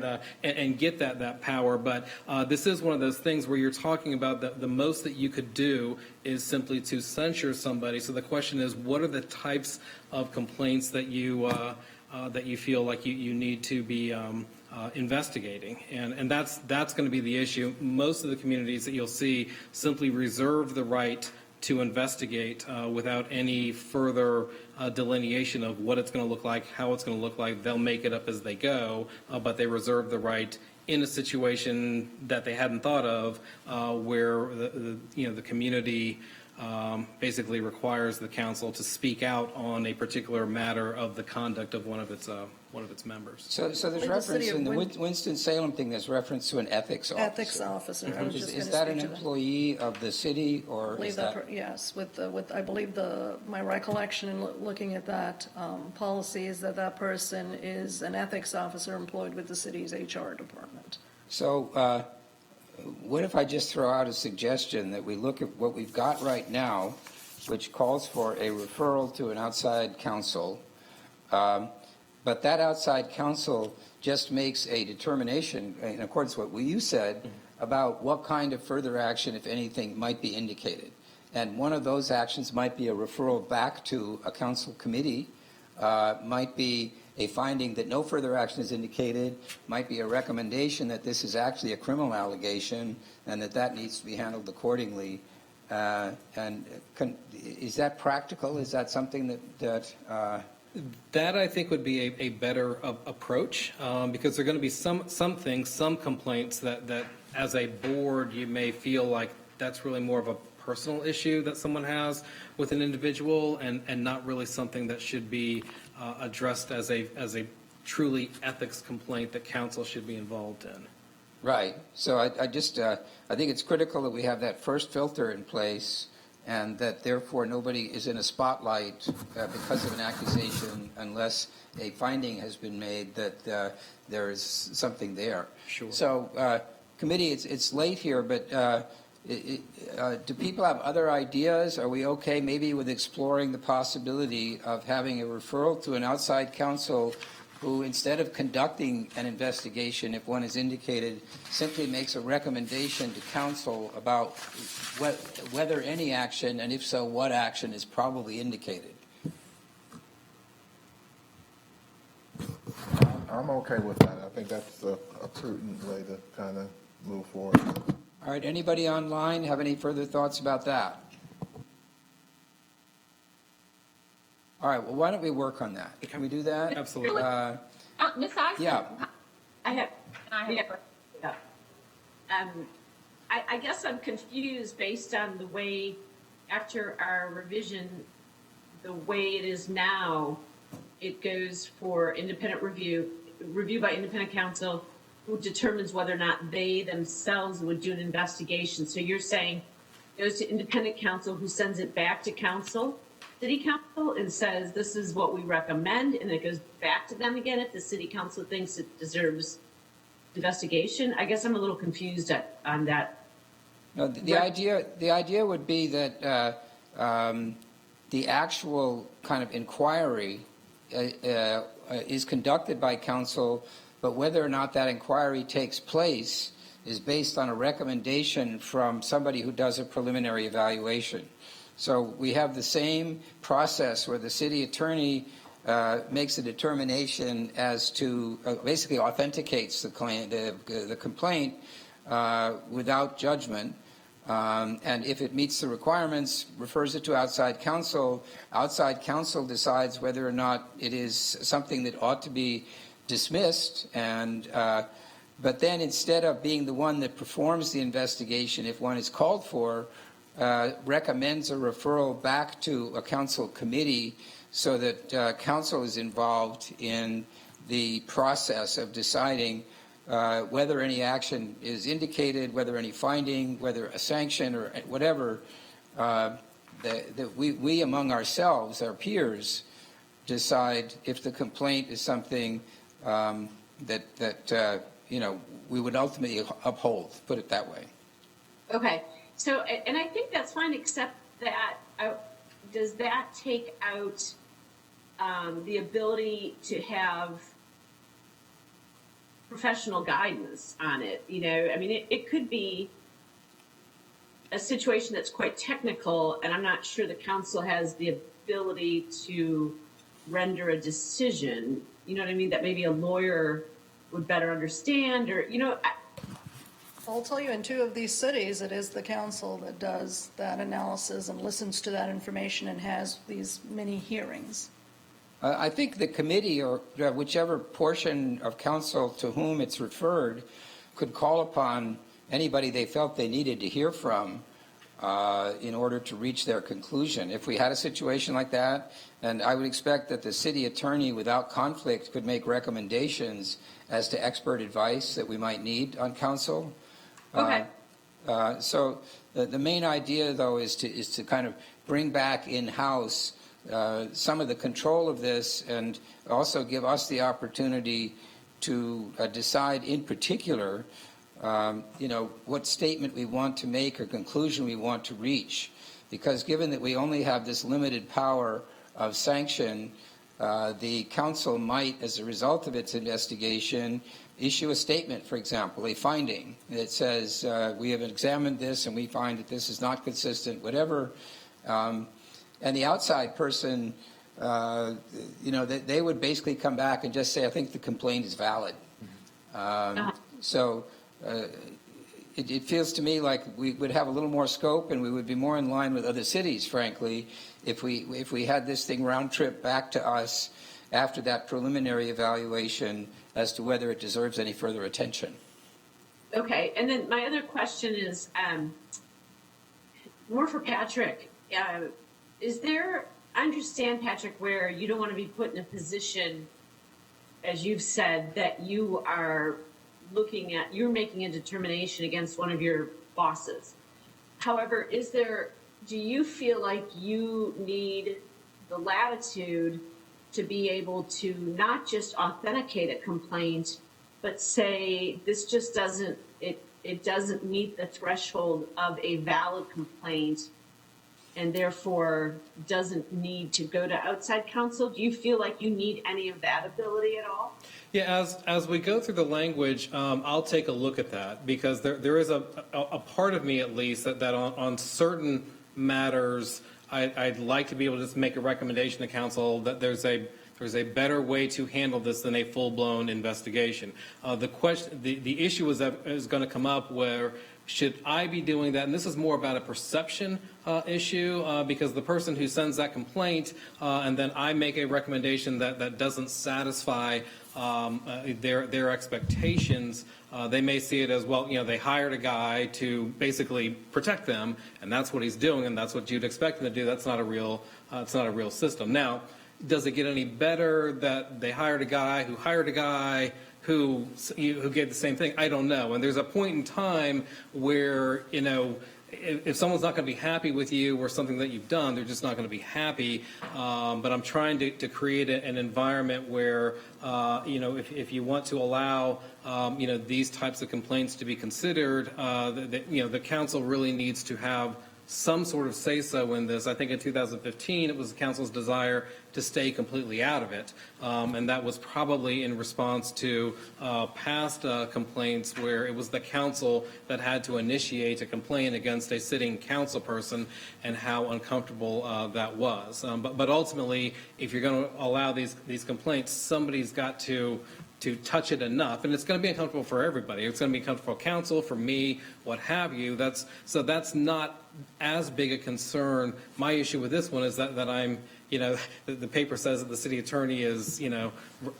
and get that power, but this is one of those things where you're talking about the most that you could do is simply to censure somebody. So the question is, what are the types of complaints that you feel like you need to be investigating, and that's going to be the issue. Most of the communities that you'll see simply reserve the right to investigate without any further delineation of what it's going to look like, how it's going to look like. They'll make it up as they go, but they reserve the right in a situation that they hadn't thought of, where the community basically requires the council to speak out on a particular matter of the conduct of one of its members. So there's Like the reference city of in the Winston-Salem thing, there's reference to an ethics officer. Ethics officer. I was just Is gonna that speak an to that. employee of the city, or I believe is that? yes, with I believe my recollection in looking at that policy is that person is an ethics officer employed with the city's HR department. So what if I just throw out a suggestion that we look at what we've got right now, which calls for a referral to an outside counsel, but that outside counsel just makes a determination, in accordance with what you said, about what kind of further action, if anything, might be indicated. And one of those actions might be a referral back to a council committee, might be a finding that no further action is indicated, might be a recommendation that this is actually a criminal allegation and that needs to be handled accordingly. Is that practical? Is that something that That, I think, would be a better approach, because there are going to be some things, some complaints that as a board, you may feel like that's really more of a personal issue that someone has with an individual and not really something that should be addressed as a truly ethics complaint that council should be involved in. Right. So I think it's critical that we have that first filter in place, and that therefore nobody is in a spotlight because of an accusation unless a finding has been made that there is something there. Sure. So committee, it's late here, but do people have other ideas? Are we okay maybe with exploring the possibility of having a referral to an outside counsel who, instead of conducting an investigation, if one is indicated, simply makes a recommendation to council about whether any action, and if so, what action is probably indicated? I'm okay with that. I think that's a prudent way to kind of move forward. All right, anybody online have any further thoughts about that? All right, well, why don't we work on that? Can we do that? Absolutely. Ms. Eisen? Yeah. I have, I have I guess I'm confused based on the way, after our revision, the way it is now, it goes for independent review by independent counsel, who determines whether or not they themselves would do an investigation. So you're saying it goes to independent counsel, who sends it back to council, city council, and says, this is what we recommend, and it goes back to them again if the city council thinks it deserves investigation? I guess I'm a little confused on that. No, the idea would be that the actual kind of inquiry is conducted by council, but whether or not that inquiry takes place is based on a recommendation from somebody who does a preliminary evaluation. So we have the same process where the city attorney makes a determination as to basically authenticates the complaint without judgment. And if it meets the requirements, refers it to outside counsel. Outside counsel decides whether or not it is something that ought to be dismissed. And but then, instead of being the one that performs the investigation, if one is called for, recommends a referral back to a council committee so that council is involved in the process of deciding whether any action is indicated, whether any finding, whether a sanction or whatever, that we among ourselves, our peers, decide if the complaint is something that we would ultimately uphold, put it that way. Okay. So, and I think that's fine, except that, does that take out the ability to have professional guidance on it? I mean, it could be a situation that's quite technical, and I'm not sure the council has the ability to render a decision, you know what I mean, that maybe a lawyer would better understand, or, I'll tell you, in 2 of these cities, it is the council that does that analysis and listens to that information and has these mini hearings. I think the committee, or whichever portion of council to whom it's referred, could call upon anybody they felt they needed to hear from in order to reach their conclusion. If we had a situation like that, and I would expect that the city attorney without conflict could make recommendations as to expert advice that we might need on council. Okay. So the main idea, though, is to kind of bring back in-house some of the control of this, and also give us the opportunity to decide in particular, what statement we want to make or conclusion we want to reach. Because given that we only have this limited power of sanction, the council might, as a result of its investigation, issue a statement, for example, a finding that says, we have examined this and we find that this is not consistent, whatever. And the outside person, they would basically come back and just say, I think the complaint is valid. So it feels to me like we would have a little more scope, and we would be more in line with other cities, frankly, if we had this thing round trip back to us after that preliminary evaluation as to whether it deserves any further attention. Okay, and then my other question is more for Patrick. I understand, Patrick, where you don't want to be put in a position, as you've said, that you are you're making a determination against one of your bosses. However, do you feel like you need the latitude to be able to not just authenticate a complaint, but say this just doesn't meet the threshold of a valid complaint, and therefore doesn't need to go to outside counsel? Do you feel like you need any of that ability at all? Yeah, as we go through the language, I'll take a look at that, because there is a part of me, at least, that on certain matters, I'd like to be able to just make a recommendation to council that there's a better way to handle this than a full-blown investigation. The issue is going to come up where, should I be doing that? And this is more about a perception issue, because the person who sends that complaint and then I make a recommendation that doesn't satisfy their expectations, they may see it as, well, they hired a guy to basically protect them, and that's what he's doing, and that's what you'd expect him to do. That's not a real system. Now, does it get any better that they hired a guy who gave the same thing? I don't know. And there's a point in time where, if someone's not going to be happy with you or something that you've done, they're just not going to be happy. But I'm trying to create an environment where, if you want to allow, these types of complaints to be considered, the council really needs to have some sort of say-so in this. I think in 2015 it was the council's desire to stay completely out of it, and that was probably in response to past complaints where it was the council that had to initiate a complaint against a sitting council person, and how uncomfortable that was. But ultimately, if you're going to allow these complaints, somebody's got to touch it enough, and it's going to be uncomfortable for everybody. It's going to be uncomfortable for council, for me, what have you. That's not as big a concern. My issue with this one is that I'm, the paper says that the city attorney is,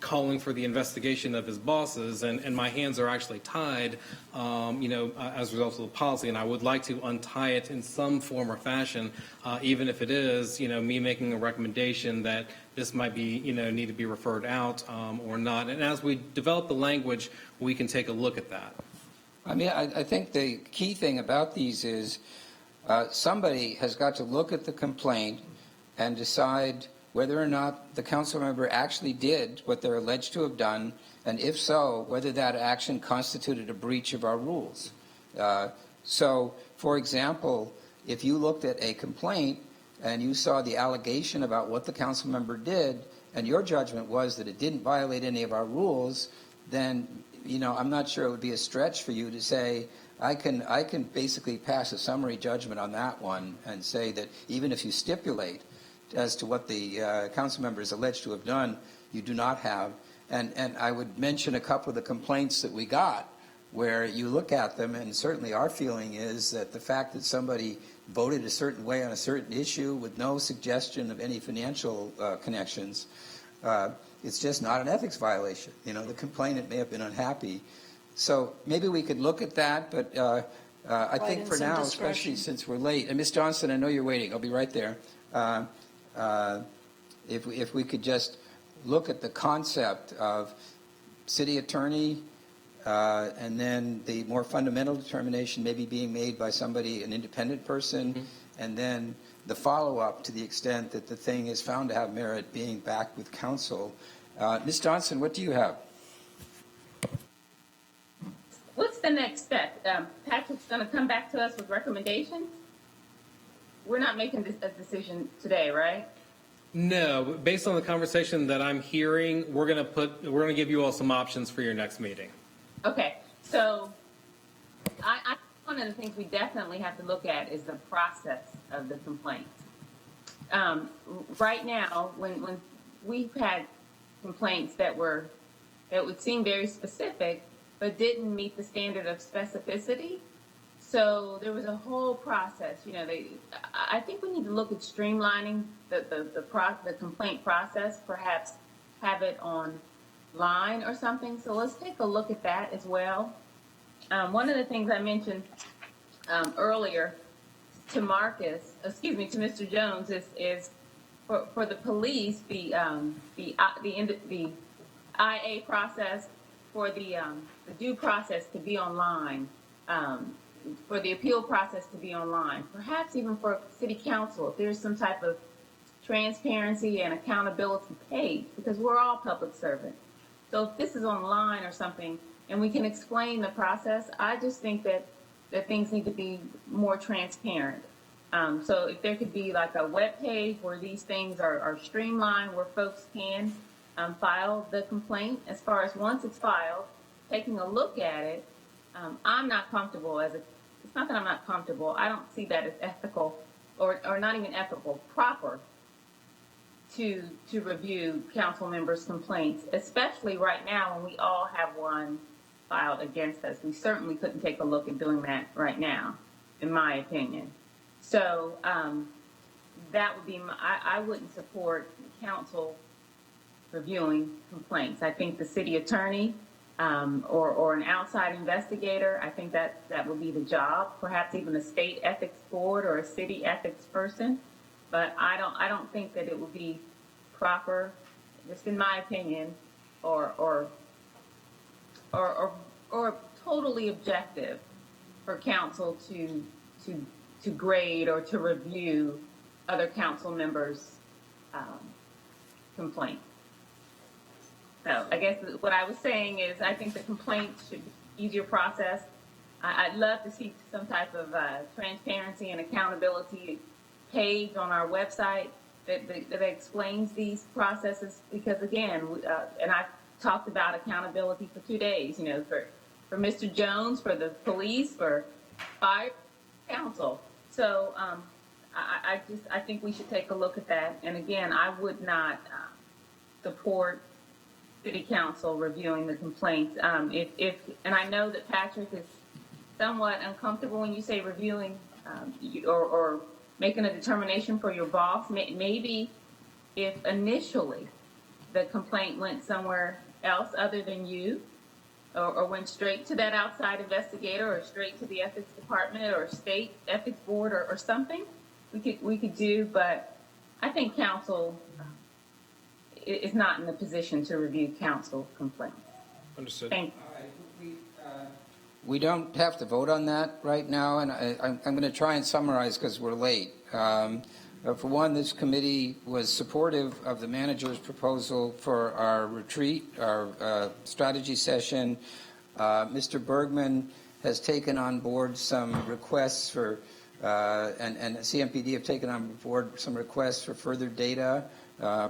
calling for the investigation of his bosses, and my hands are actually tied, as a result of the policy, and I would like to untie it in some form or fashion, even if it is, me making a recommendation that this might be, need to be referred out or not. And as we develop the language, we can take a look at that. I mean, I think the key thing about these is somebody has got to look at the complaint and decide whether or not the council member actually did what they're alleged to have done, and if so, whether that action constituted a breach of our rules. So, for example, if you looked at a complaint and you saw the allegation about what the council member did, and your judgment was that it didn't violate any of our rules, then, I'm not sure it would be a stretch for you to say, I can basically pass a summary judgment on that one and say that even if you stipulate as to what the council member is alleged to have done, you do not have. And I would mention a couple of the complaints that we got where you look at them, and certainly our feeling is that the fact that somebody voted a certain way on a certain issue with no suggestion of any financial connections, it's just not an ethics violation. The complainant may have been unhappy. So maybe we could look at that, but I Right, think and for some now, discretion. especially since we're late, and Ms. Johnson, I know you're waiting, I'll be right there. If we could just look at the concept of city attorney, and then the more fundamental determination maybe being made by somebody, an independent person, and then the follow-up to the extent that the thing is found to have merit being back with council. Ms. Johnson, what do you have? What's the next step? Patrick's going to come back to us with recommendations? We're not making a decision today, right? No, based on the conversation that I'm hearing, we're going to give you all some options for your next meeting. Okay, so one of the things we definitely have to look at is the process of the complaint. Right now, when we've had complaints that would seem very specific, but didn't meet the standard of specificity. So there was a whole process. I think we need to look at streamlining the complaint process. Perhaps have it online or something. So let's take a look at that as well. One of the things I mentioned earlier to Mr. Jones is for the police the IA process, for the due process to be online, for the appeal process to be online, perhaps even for city council, if there's some type of transparency and accountability page, because we're all public servants. So if this is online or something, and we can explain the process, I just think that things need to be more transparent. So if there could be like a web page where these things are streamlined, where folks can file the complaint. As far as once it's filed, taking a look at it, I'm not comfortable it's not that I'm not comfortable, I don't see that as ethical or not even ethical, proper to review council members' complaints, especially right now when we all have one filed against us. We certainly couldn't take a look at doing that right now, in my opinion. So that would be I wouldn't support council reviewing complaints. I think the city attorney or an outside investigator, I think that would be the job. Perhaps even a state ethics board or a city ethics person. But I don't think that it would be proper, just in my opinion, or totally objective for council to grade or to review other council members' complaints. So I guess what I was saying is I think the complaint should be easier process. I'd love to see some type of transparency and accountability page on our website that explains these processes, because again, and I've talked about accountability for 2 days, for Mr. Jones, for the police, for fire, council. So I think we should take a look at that. And again, I would not support city council reviewing the complaints. And I know that Patrick is somewhat uncomfortable when you say reviewing or making a determination for your boss. Maybe if initially the complaint went somewhere else other than you, or went straight to that outside investigator, or straight to the ethics department or state ethics board or something, we could do. But I think council is not in the position to review council complaints. Understood. Thank you. We don't have to vote on that right now, and I'm going to try and summarize because we're late. For one, this committee was supportive of the manager's proposal for our retreat, our strategy session. Mr. Bergman has taken on board some requests for, and CMPD have taken on board some requests for further data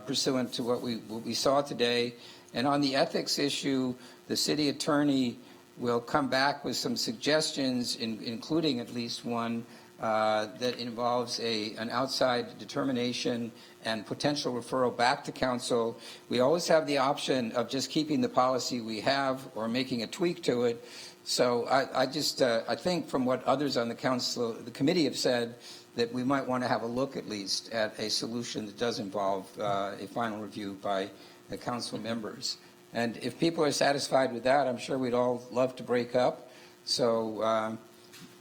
pursuant to what we saw today. And on the ethics issue, the city attorney will come back with some suggestions, including at least one that involves an outside determination and potential referral back to council. We always have the option of just keeping the policy we have or making a tweak to it. So I think from what others on the committee have said, that we might want to have a look at least at a solution that does involve a final review by the council members. And if people are satisfied with that, I'm sure we'd all love to break up. So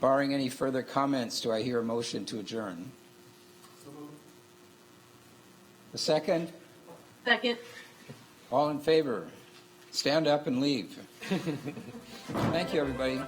Barring any further comments, do I hear a motion to adjourn? A second? Second. All in favor? Stand up and leave. Thank you, everybody.